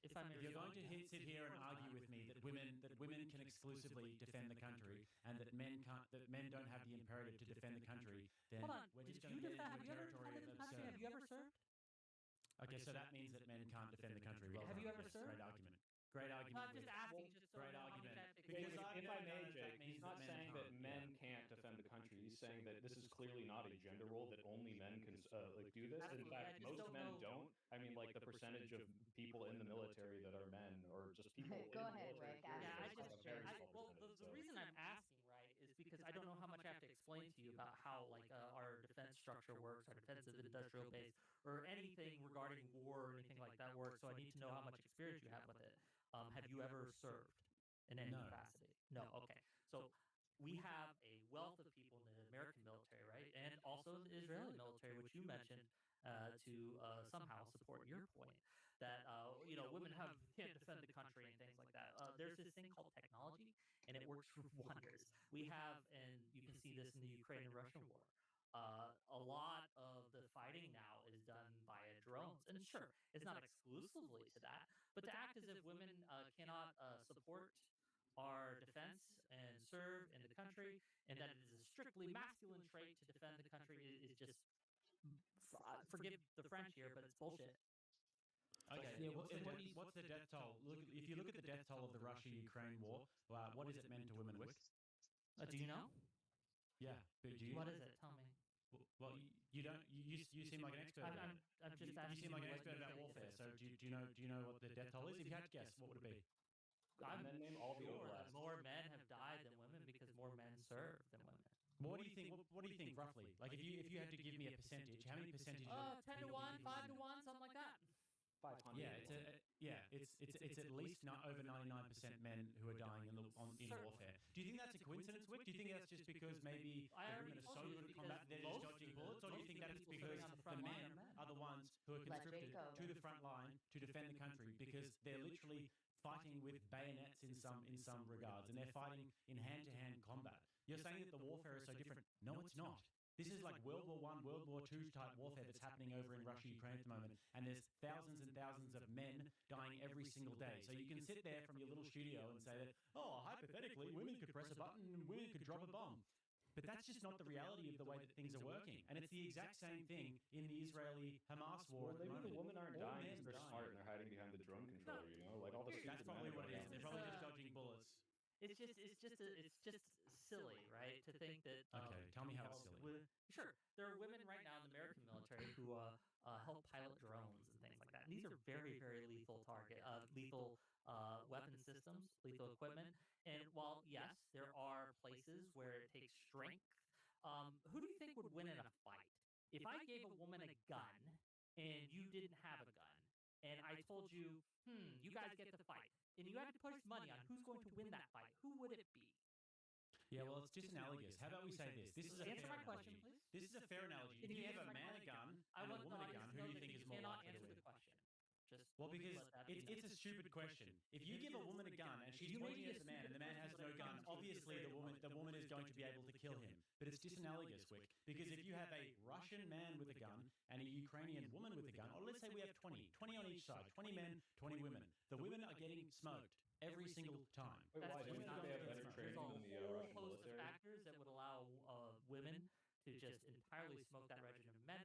If I may If you're respond going to to that. sit here and argue with me that women can exclusively defend the country and that men don't have the imperative to defend the country, then Hold on. we're Did just you going to get defend? Have into you a ever territory defended of the country? Have absurd. you ever served? Okay, so that means that men can't defend the country. Well Have done. you ever served? Great argument. Great No, argument. I'm just Wick. asking, just so Great I know how argument. much I have to Because Because explain. I've if I never may, done it, that Jake, means he's not that men saying that can't. men Yeah. can't defend the country. He's saying that this is clearly not a gender role that only men can like do this. In Absolutely. fact, I just most don't men know. don't. I mean, like the percentage of people in the military that are men, or just people in Go the ahead, military. Wick. period, Yeah, Ask is your like a very question. small well, percentage. the reason I'm asking, right, is because I don't know how much I have to explain to you about how, like, our defense structure works, our defensive industrial base, or anything regarding war or anything like that works. So I need to know how much experience you have with it. Have you ever served in any No. capacity? No. Okay. So we have a wealth of people in the American military, right, and also the Israeli military, which you mentioned to somehow support your point that women can't defend the country and things like that. There's this thing called technology, and it works wonders. We have, and you can see this in the Ukraine and Russian war. A lot of the fighting now is done via drones, and sure, it's not exclusively to that, but to act as if women cannot support our defense and serve in the country, and that it is a strictly masculine trait to defend the country is just forgive the French here, but it's bullshit. Okay. Yeah, What's the difference? what's the death toll? Look, if you look at the death toll of the Russia-Ukraine war, what has it meant to women, Wick? Do you know? Yeah, but do you? What is it? Tell me. Well, you don't. You seem like an expert. I'm just You asking. seem like an what expert you about think it warfare. is. So do you know what the death toll is? If you had to guess, what would it be? I'm And then name all the sure overlaps. that more men have died than women because more men serve than women. What do you think? What do you think roughly? Like if you had to give me a percentage, how many percentage? 10 to 1, 5 to 1, something like that. 500. It's at least not over 99% men who are dying in warfare. Do you think that's a coincidence, Wick? Do you think that's just because maybe I the already women are told so you good at it's combat they're just because dodging bullets, or do you think that's people because serving on the the front line men are men? are the ones who are Let conscripted Jake go, to then. the front line to defend the country because they're literally fighting with bayonets in some regards, and they're fighting in hand-to-hand combat. You're saying that the warfare is so different. No, it's not. This is like World War I, World War II type warfare that's happening over in Russia, Ukraine at the moment. And there's thousands and thousands of men dying every single day. So you can sit there from your little studio and say that, oh, hypothetically, women could press a button and women could drop a bomb. But that's just not the reality of the way that things are working. And it's the exact same thing in the Israeli-Hamas war Well, at the maybe the moment. women aren't All dying men because they're dying. smart and they're hiding behind the drone controller, you know? Like all the That's stupid probably men what are it is. going They're down. probably just dodging bullets. It's just silly, right? To think that. Okay, tell me how it's silly. Sure, there are women right now in the American military who help pilot drones and things like that. And these are very, very lethal weapon systems, lethal equipment. And while yes, there are places where it takes strength, who do you think would win in a fight? If I gave a woman a gun and you didn't have a gun, and I told you, you guys get to fight, and you had to place money on who's going to win that fight, who would it be? Yeah, well, it's disanalogous. How about we say this? This is a Answer fair my question, analogy. please. This is a fair analogy. If you give a man a gun I and a want the woman a audience gun, to who know do you that think you is more cannot likely to answer win? the question. Just Well, because let that be it's a stupid question. If you give a woman a gun and she's pointing at the man and the man has no gun, obviously the woman is going to be able to kill him. But it's disanalogous, Wick, because if you have a Russian man with a gun and a Ukrainian woman with a gun, or let's say we have 20 on each side, 20 men, 20 women. The women are getting smoked every single time. Wait, why? That's Do you just think not they have true. better There's training a than the whole Russian host of military? factors that would allow women to just entirely smoke that regimen of men.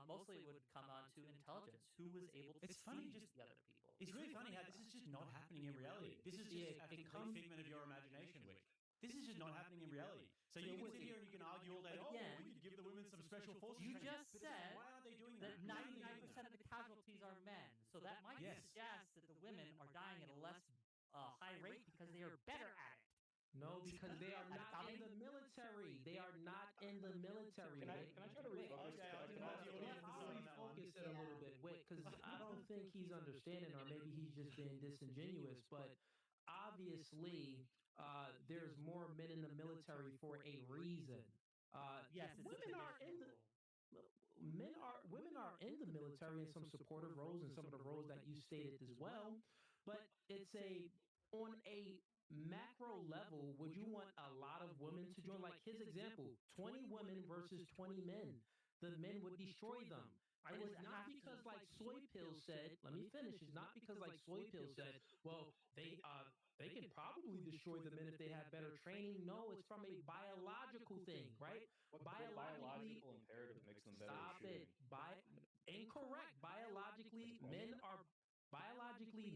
Mostly it would come on to intelligence. Who was able to It's funny, see just- the other people? It's really funny how this is just not happening in reality. This is just a complete figment of your imagination, Wick. This is just not happening in reality. So you can sit here and you can argue all day, Again, we could give the women some special forces You training. just But it's like, said why aren't they doing that that? Why aren't they doing 99% of the casualties are men. So that might Yes. suggest that the women are dying at a less high rate because they are better at it. No, because they are not Tommy? in the military. They are not in the military. Can I try to refocus? Okay, Can I'll I- give the audience I'll on that one. refocus it a little bit, Wick, because I don't think he's understanding, or maybe he's just being disingenuous. But obviously, there's more men in the military for a reason. Yes, it's women are in the women are in the military in some supportive roles and some of the roles that you stated as well. But it's on a macro level, would you want a lot of women to join? Like his example, 20 women versus 20 men. The men would destroy them. And it's not because like Soy Pill said, let me finish. It's not because like Soy Pill said, well, they can probably destroy the men if they have better training. No, it's from a biological thing, right? What Biologically, biological imperative makes them better at stop shooting? it. Incorrect. Biologically,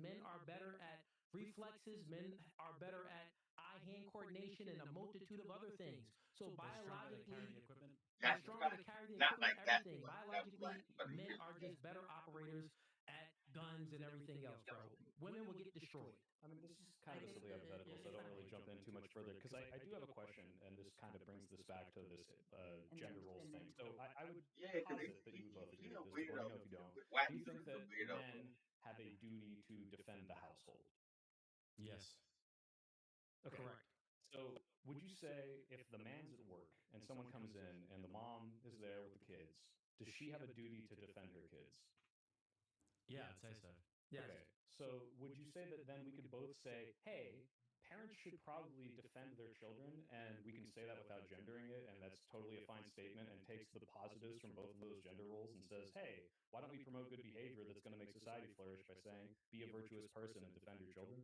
men are better at reflexes. Men are better at eye-hand coordination and a multitude of other things. So biologically, the equipment. they're That's stronger to right. carry the Not equipment, like that. everything. Biologically, men are just better operators at guns and everything else, bro. Women will get destroyed. I mean, this is kind of a silly hypothetical, so I don't really jump in too much further because I do have a question, and this kind of brings this back to this gender roles thing. So I would Yeah, because posit that you would both agree he a with this, but let weirdo. me know if you don't. White Do you dude think is a that weirdo. men have a duty to defend the household? Yes. Okay. Correct. So would you say if the man's at work and someone comes in and the mom is there with the kids, does she have a duty to defend her kids? Yeah, I'd say so. Yes. Okay. So would you say that then we could both say, hey, parents should probably defend their children, and we can say that without gendering it, and that's totally a fine statement and takes the positives from both of those gender roles and says, hey, why don't we promote good behavior that's going to make society flourish by saying, be a virtuous person and defend your children?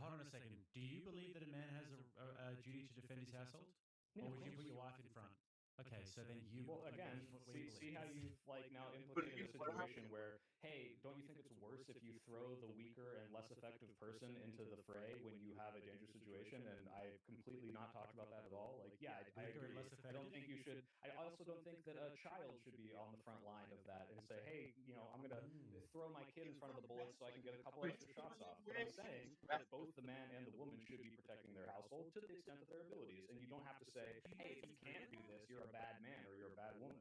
Hold on a second. Do you believe that a man has a duty to defend his household? Yeah, Or of would you course. put your wife in front? Okay, so then you Well, again, see how you've like now implicated a situation where, hey, don't you think it's worse if you throw the weaker and less effective person into the fray when you have a dangerous situation? And I've completely not talked about that at all. Like, yeah, I Weaker and agree. less I don't effective? think you should. I also don't think that a child should be on the front line of that and say, hey, I'm going to throw my kid in front of the bullets so I can get a couple extra shots off. But I'm saying that both the man and the woman should be protecting their household to the extent of their abilities. And you don't have to say, hey, if you can't do this, you're a bad man or you're a bad woman.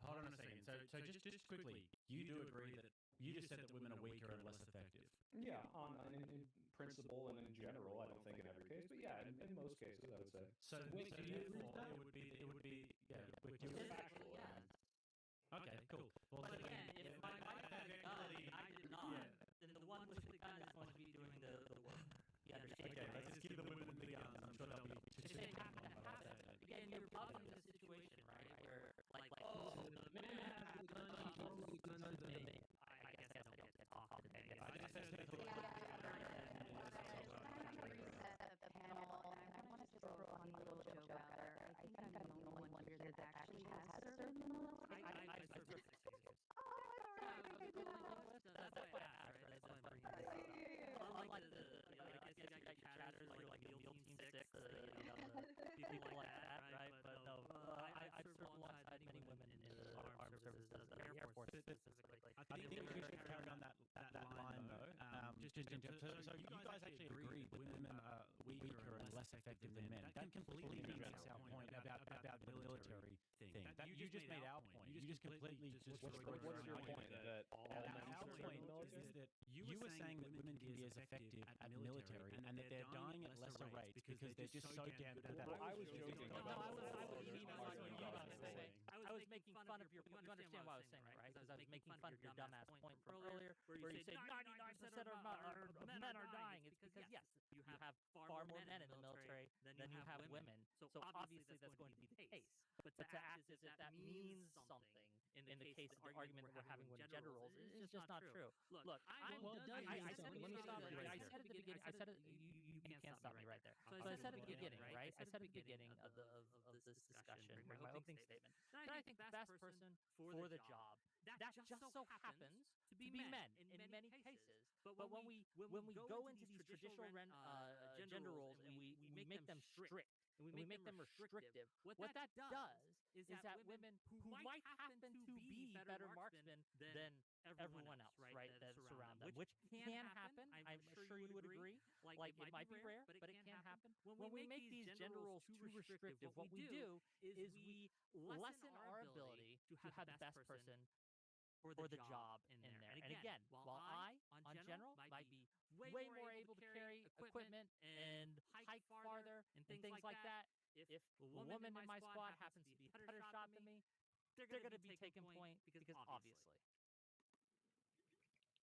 Hold on a second. So just quickly, you do agree that you just said that women are weaker and less effective. Yeah, in principle and in general, I don't think in every case, but yeah, in most cases, I would say. So therefore, it would be yeah. It's factual. Okay, cool. Well, But so again, then, if my wife had a gun and I did not, then the one with the gun is going to be doing the work. You understand? okay, let's just give the women the guns. I'm sure they'll be If they happen to have it. Again, you're bugging the situation, right? Where, oh, the man has the gun, he throws the gun to the man. I guess I don't get that often. I guess that's a little bit. Reset the panel, and I want to just throw a funny little joke out there. I think I'm the only one here that actually has served in the military. I served for 6 years. That's why I asked, right? That's why I'm bringing this up. Unlike the I guess you got your chatters or like SEAL Team 6, the people like that, right? But no, I've served alongside many women in the armed services, the Air Force specifically. I think we should carry on that line though. So you guys actually agree that women are weaker and less effective than men. That completely makes our point about the military thing. You just made our point. You just completely destroyed What's your point? That all men our should serve in point the military? is that you were saying that women can be as effective at the military and that they're dying at lesser rates because they're just so damn good at it. Well, I was joking about I was making fun of your. You understand what I was saying, right? Because I was making fun of your dumbass point from earlier, where you say 99% of men are dying. It's because yes, you have far more men in the military than you have women. So obviously that's going to be the case. But to act as if that means something in the case of the argument that we're having with gender roles is just not true. Look, I said at the beginning. I said at the beginning. I said it. You can't stop me right there. So I said at the beginning, right? I said at the beginning of this discussion, my opening statement, that I think the best person for the job that just so happens to be men in many cases. But when we go into these traditional gender roles and we make them strict and we make them restrictive, what that does is that women who might happen to be better marksmen than everyone else, right, that surround them, which can happen. I'm sure you would agree. Like it might be rare, but it can happen. When we make these gender roles too restrictive, what we do is we lessen our ability to have the best person for the job in there. And again, while I, on general, might be way more able to carry equipment and hike farther and things like that, if a woman in my squad happens to be better shot than me, they're going to be taking point because obviously.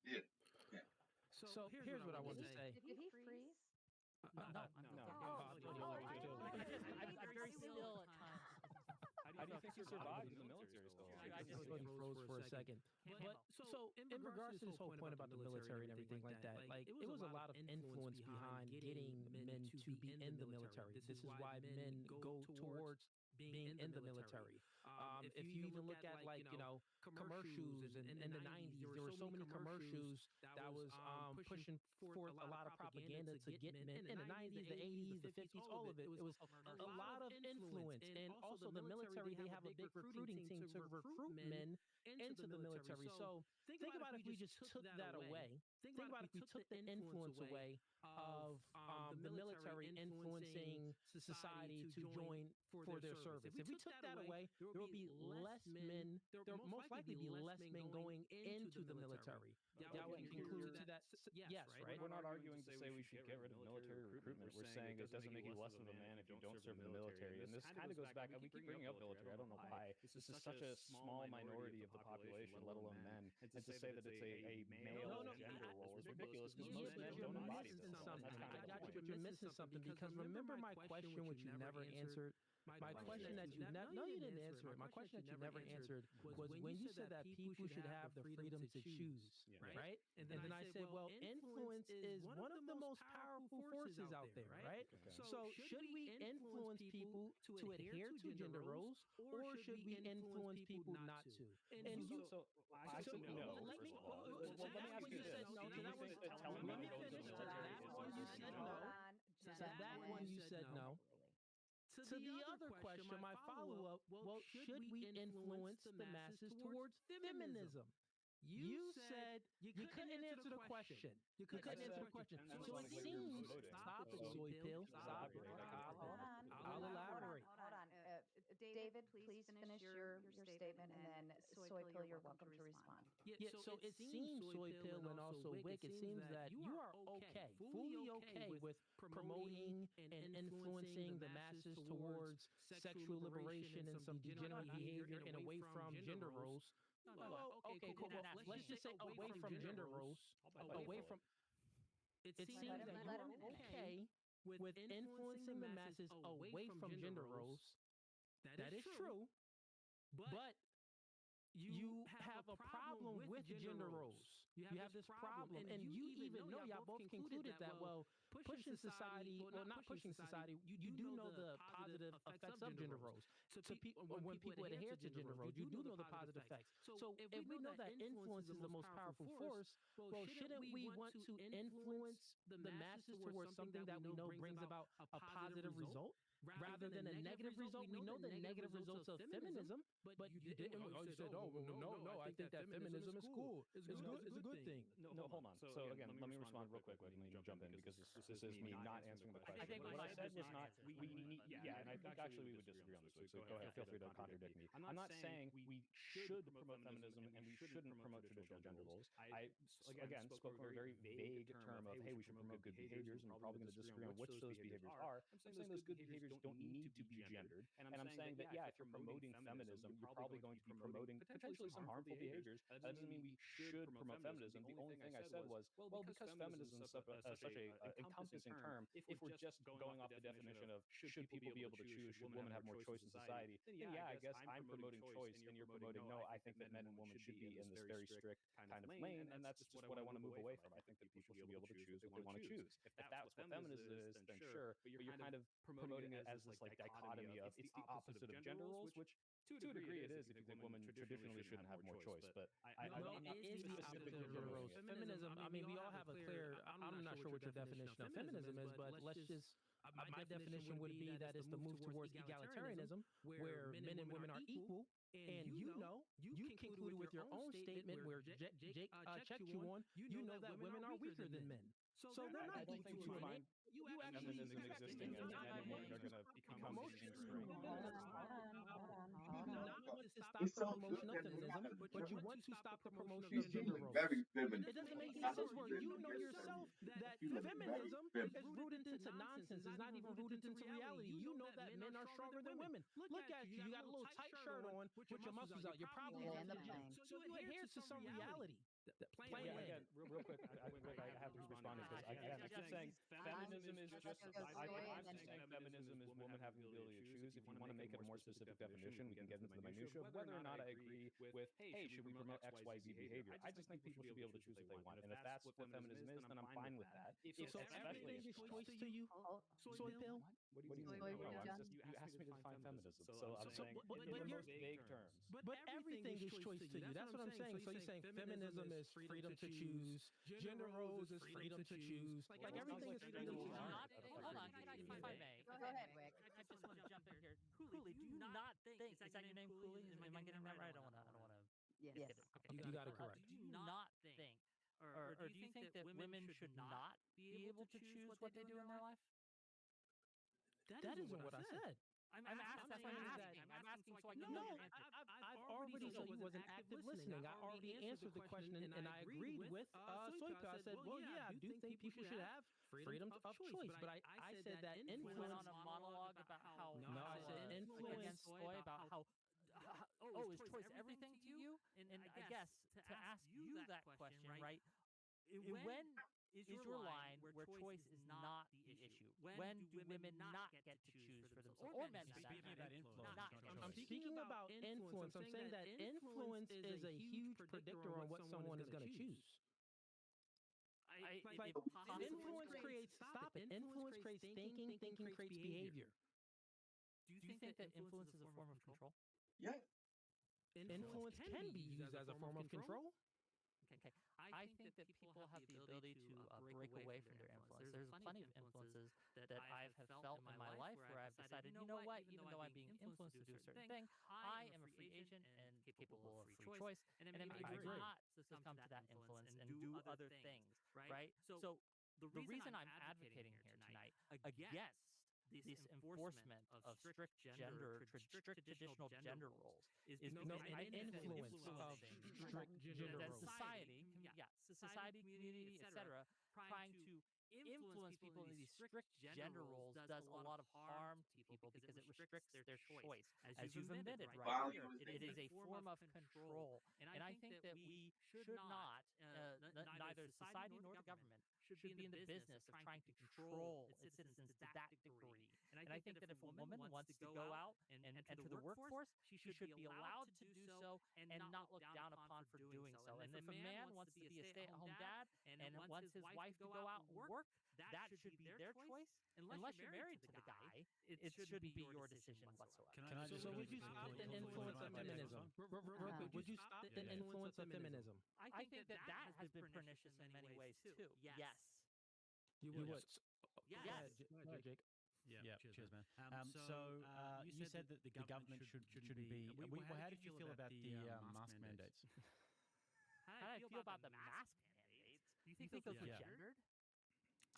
Yeah. Yeah. So here's what I want to say. Did he freeze? No. I'm very still at times. How do you think you survived in the military so long? I just He froze for a second. But so in regards to this whole point about the military and everything like that, like it was a lot of influence behind getting men to be in the military. This is why men go towards being in the military. If you even look at like commercials in the 90s, there were so many commercials that was pushing forth a lot of propaganda to get men in the 90s, the 80s, the 50s, all of it. It was a lot of influence. And also the military, they have a big recruiting team to recruit men into the military. So think about if we just took that away. Think about if we took the influence away of the military influencing society to join for their service. If we took that away, there would be less men. There would most likely be less men going into the military. That would conclude to that. Yes, right? We're not arguing to say we should get rid of military recruitment. We're saying it doesn't make you less of a man if you don't serve in the military. And this kind of goes back, we keep bringing up military. I don't know why. This is such a small minority of the population, let alone men. And to say that it's a male gender role is ridiculous regardless, because Yeah, most but men you're don't embody missing this. something. That's kind I of the got you, point. but you're missing something because remember my question, which you never answered. My question that you no, you didn't answer it. My question that you never answered was when you said that people should have the freedom to choose, right? And then I said, well, influence is one of the most powerful forces out there, right? Okay. So should we influence people to adhere to gender roles, or should we influence people not to? And you, So I said no, let first me, of all. well, Well, let me that ask one you you this. said no, Do to you that one, think that telling let me women finish. to To that one you said no. To that one you said no. To the other question, my follow-up, well, should we influence the masses towards feminism? You said you couldn't answer the question. You couldn't answer the question. Depends So on it what you're seems, promoting. stop it, So soy pill. Stop it. elaborate. I can follow. Hold on. I'll elaborate. Hold on. David, please finish your statement, and then Soy Pill, you're welcome to respond. Yeah, so it seems, soy pill and also wick, it seems that you are okay, fully okay with promoting and influencing the masses towards sexual liberation and some degenerate behavior and away from gender roles. Well, okay, cool. Well, let's just say away from gender roles, away from. It seems Let that him you are finish. okay with influencing the masses away from gender roles. That is true, but you have a problem with gender roles. You have this problem, and you even know, y'all both concluded that, well, pushing society, well, not pushing society, you do know the positive effects of gender roles. When people adhere to gender roles, you do know the positive effects. So if we know that influence is the most powerful force, well, shouldn't we want to influence the masses towards something that we know brings about a positive result? Rather than a negative result, we know the negative results of feminism, but you didn't. Oh, you said, oh, well, no. I think that feminism is cool. It's good. It's a good thing. No, hold on. So again, let me respond real quick, and then you jump in because this is me not answering the question. I think What I Mike said is was not not answering we the need. question, Yeah, and I think actually we would disagree on this. So go ahead. Feel free to contradict me. I'm not saying we should promote feminism and we shouldn't promote traditional gender roles. I again spoke from a very vague term of hey, we should promote good behaviors, and we're probably going to disagree on which those behaviors are. I'm saying those good behaviors don't need to be gendered. And I'm saying that, yeah, if you're promoting feminism, you're probably going to be promoting potentially some harmful behaviors. That doesn't mean we should promote feminism. The only thing I said was, well, because feminism is such a encompassing term, if we're just going off the definition of should people be able to choose, should women have more choice in society, then yeah, I guess I'm promoting choice and you're promoting no, I think that men and women should be in this very strict kind of lane, and that's just what I want to move away from. I think that people should be able to choose what they want to choose. If that's what feminism is, then sure, but you're kind of promoting it as this like dichotomy of it's the opposite of gender roles, which to a degree it is if you think women traditionally shouldn't have more choice, but I'm not it is the opposite specifically of gender promoting roles. it. Feminism, I mean, we all have a clear, I'm not sure what your definition of feminism is, but let's just, my definition would be that it's the move towards egalitarianism, where men and women are equal. And you know, you concluded with your own statement where Jake checked you on, you know that women are weaker than men. So they're not I don't think you find feminism existing as men and women are going to become the same strength. Hold You do on. not want to stop It's the so good promotion of that we feminism, have but you want to stop the promotion she's of gender feeling roles. very feminine. It doesn't make I any sense don't where get you it. know Yes, yourself sir. that Feeling very feminism feminine. is rooted into nonsense. It's not even rooted into reality. You know that men are stronger than women. Look at you. You got a little tight shirt on with your muscles out. You're probably Land in the the gym. plane. So you adhere to some reality. Plain Yeah, land. again, real quick, I have to respond because again, I keep saying feminism is just. I'm saying feminism is women having the ability to choose. If you want to make it a more specific definition, we can get into the minutia of whether or not I agree with, hey, should we promote X, Y, Z behavior? I just think people should be able to choose what they want, and if that's what feminism is, then I'm fine with that. So everything is choice to you, soy pill. What do you mean? Soy, No, were you done? you asked me to define feminism, so I'm saying but in the you're- most vague terms. But everything is choice to you. That's what I'm saying. So you're saying feminism is freedom to choose, gender roles is freedom to choose. Like everything is freedom to choose. Hold on, if I may. Go ahead, Wick. I just want to jump in here. Cooley, do you not think, is that your name, Cooley? Am I getting that right? I don't want to. Yes. Get it. Okay. You got it correct. Do you not think, or do you think that women should not be able to choose what they do in their life? That isn't what I said. I'm asking so I can No, know your answer. I've already, so you wasn't active listening. I already answered the question and I agreed with Soyka. I said, well, yeah, I do think people should have freedom of choice. But I said that Went influence. on a monologue about how No, I said influence. against Soy about how is choice everything to you? And I guess to ask you that question, right? When is your line where choice is not the issue? When do women not get to choose for themselves, or men for that Speaking matter, about influence, not not get choice. to I'm choose? speaking about influence. I'm saying that influence is a huge predictor on what someone is going to choose. Like influence creates, stop it. Influence creates thinking, thinking creates behavior. Do you think that influence is a form of control? Yeah. Influence can be used as a form of control. Okay. I think that people have the ability to break away from their influence. There's plenty of influences that I have felt in my life where I've decided, you know what, even though I'm being influenced to do a certain thing, I am a free agent and capable of free choice, and it may be not succumb to that influence and do other things, right? So the reason I'm advocating here tonight against this enforcement of strict traditional gender roles is because I think that influence of strict gender that roles. society, community, etc., trying to influence people into these strict gender roles does a lot of harm to people because it restricts their choice. As you've admitted right here, it is a form of control. And I think that we should not, neither society nor the government, should be in the business of trying to control its citizens to that degree. And I think that if a woman wants to go out and enter the workforce, she should be allowed to do so and not looked down upon for doing so. And if a man wants to be a stay-at-home dad and wants his wife to go out and work, that should be their choice. Unless you're married to the guy, it shouldn't be your decision whatsoever. Can I just So would quickly you say stop the one influence of point about feminism? this one? Real quick, would you stop the influence of feminism? I think that has been pernicious in many ways too. Yes. You would. would. Yes. Go ahead, Jake. Yeah, cheers, man. So you said that the government shouldn't be. How did you feel about the mask mandates? How do I feel about the mask mandates? Do you think those were gendered?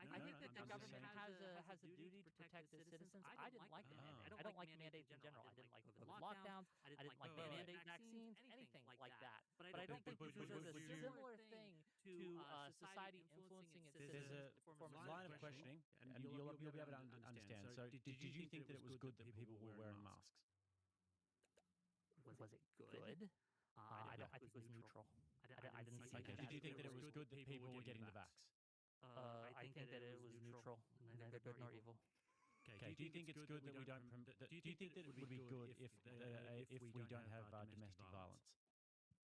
I think that the government has a duty to protect its citizens. I didn't like the mandate. I don't like mandates in general. I didn't like COVID lockdowns. I didn't like mandate vaccines, anything like that. But I don't think this is a similar thing to society influencing its citizens. There's a line of questioning, and you'll be able to understand. So did you think that it was good that people were wearing masks? Was it good? I think it was neutral. I didn't see Okay. that. Did you think that it was good that people were getting the vax? I think that it was neutral, neither good nor evil. Okay. Do you think it's good that we don't? Do you think that it would be good if we don't have domestic violence?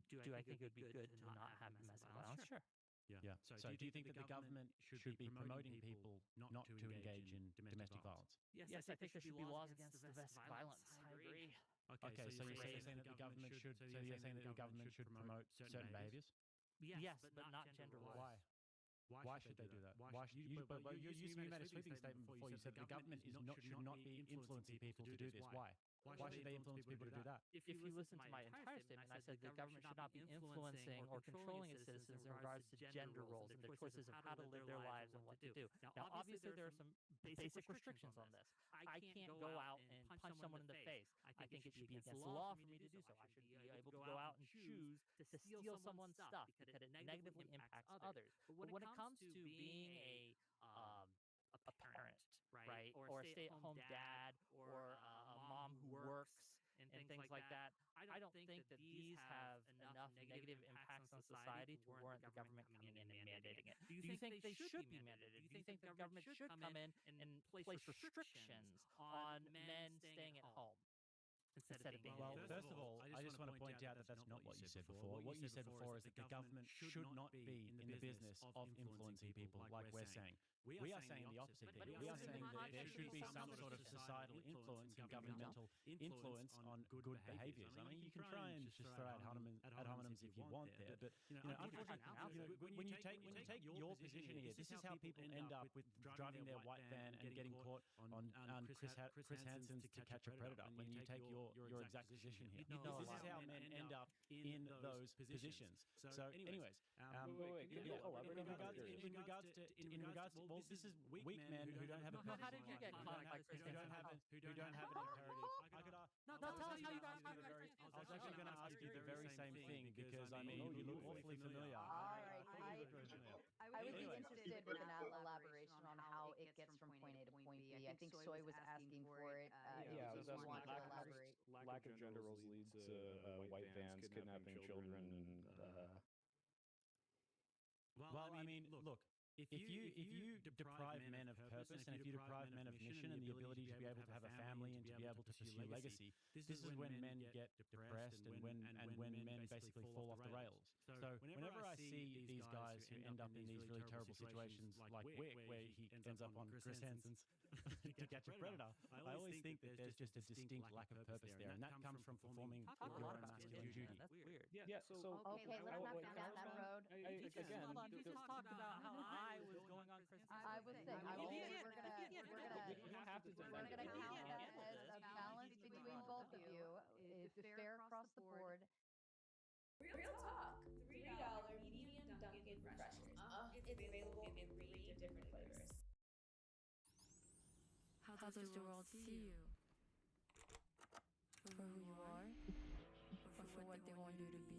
Do I think it would be good to not have domestic violence? Sure. Yeah. So do you think that the government should be promoting people not to engage in domestic violence? Yes, I think there should be laws against domestic violence. I agree. Okay. So you're saying that the government should. So you're saying that the government should promote certain behaviors? Yes, but not gender roles. Why? Why should they do that? Why should you? But you made a sweeping statement before. You said the government should not be influencing people to do this. Why? Why should they influence people to do that? If you listen to my entire statement, I said the government should not be influencing or controlling its citizens in regards to gender roles and their choices of how to live their lives and what to do. Now, obviously, there are some basic restrictions on this. I can't go out and punch someone in the face. I think it should be against the law for me to do so. I should be able to go out and choose to steal someone's stuff because it negatively impacts others. But when it comes to being a parent, right, or a stay-at-home dad, or a mom who works and things like that, I don't think that these have enough negative impacts on society to warrant the government coming in and mandating it. Do you think they should be mandated? Do you think the government should come in and place restrictions on men staying at home instead of being Well, able to? first of all, I just want to point out that that's not what you said before. What you said before is that the government should not be in the business of influencing people like we're saying. We are saying the opposite thing. We are saying that there should be some sort of societal influence and governmental influence on good behaviors. I mean, you can try and just throw out ad hominems if you want there, but unfortunately, when you take your position here, this is how people end up with driving their white van and getting caught on Chris Hansen's To Catch a Predator. When you take your exact position here, this is how men end up in those positions. So, anyways, in regards to well, this is weak men who don't have a How did you get caught by Chris Hansen? who don't have an imperative. No, tell us how you got caught by Chris I was actually going to ask you the very same thing because I mean you look awfully familiar. All right. I would be interested with an elaboration on how it gets from point A to point B. I think Soy was asking for it. Yeah, If that's you want to elaborate. lack of gender roles leads to white vans kidnapping children and Well, I mean, look, if you deprive men of purpose, and if you deprive men of mission and the ability to be able to have a family and to be able to pursue legacy, this is when men get depressed and when men basically fall off the rails. So whenever I see these guys who end up in these really terrible situations like Wick, where he ends up on Chris Hansen's To Catch a Predator, I always think that there's just a distinct lack of purpose there, and that comes from performing Talk a your lot own about masculine duty. That's weird. Yeah. So Okay, let's not go down that road. You just, again, hold on. You just talked about how I was going on Chris. I was saying, we're gonna you don't have to we're defend gonna it. count that as a balance between both of you. It's fair across the board. Real talk. $3 medium Dunkin' refreshers. It's available in 3 different flavors. How does the world see you? For who you are, or for what they want you to be?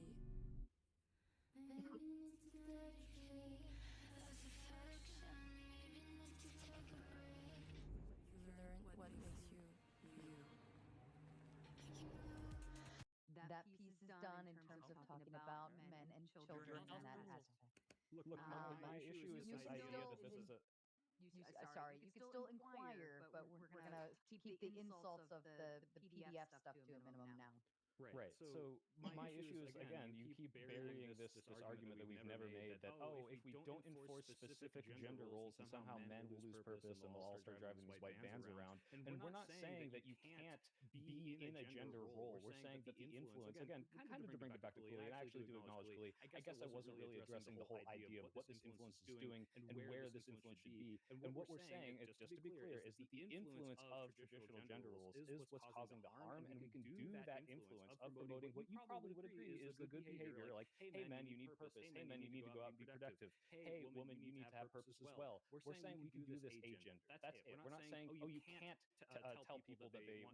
You learn what makes you, you. That piece is done in terms of talking about men and children and that aspect. Look, my issue is this idea that this is a Sorry, you can still inquire, but we're gonna keep the insults of the PDF stuff to a minimum now. Right. So my issue is, again, you keep burying this argument that we've never made that, if we don't enforce specific gender roles, then somehow men will lose purpose and they'll all start driving these white vans around. And we're not saying that you can't be in a gender role. We're saying that the influence, again, kind of to bring it back to Cooley, and I actually do acknowledge Cooley, I guess I wasn't really addressing the whole idea of what this influence is doing and where this influence should be. And what we're saying, is, just to be clear, is that the influence of traditional gender roles is what's causing the harm, and we can do that influence of promoting what you probably would agree is the good behavior, like, hey men, you need purpose, hey men, you need to go out and be productive, hey woman, you need to have purpose as well. We're saying we can do this agender. That's it. We're not saying, you can't tell people that they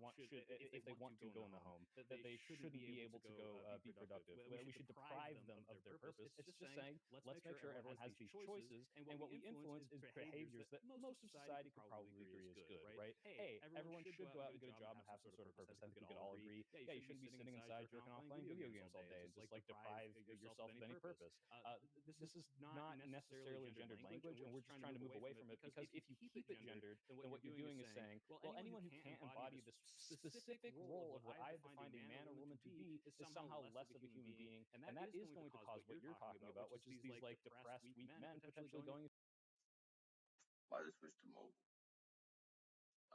if they want to go in the home, that they shouldn't be able to go be productive, that we should deprive them of their purpose. It's just saying, let's make sure everyone has these choices, and what we influence is behaviors that most of society could probably agree is good, right? Hey, everyone should go out and get a job and have some sort of purpose. I think we could all agree, yeah, you shouldn't be sitting inside jerking off playing video games all day and just like deprive yourself of any purpose. This is not necessarily gendered language, and we're just trying to move away from it, because if you keep it gendered, then what you're doing is saying, well, anyone who can't embody this specific role of what I've defined a man or woman to be is somehow less of a human being, and that is going to cause what you're talking about, which is these like depressed, weak men potentially going. Why just switch to mobile?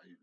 You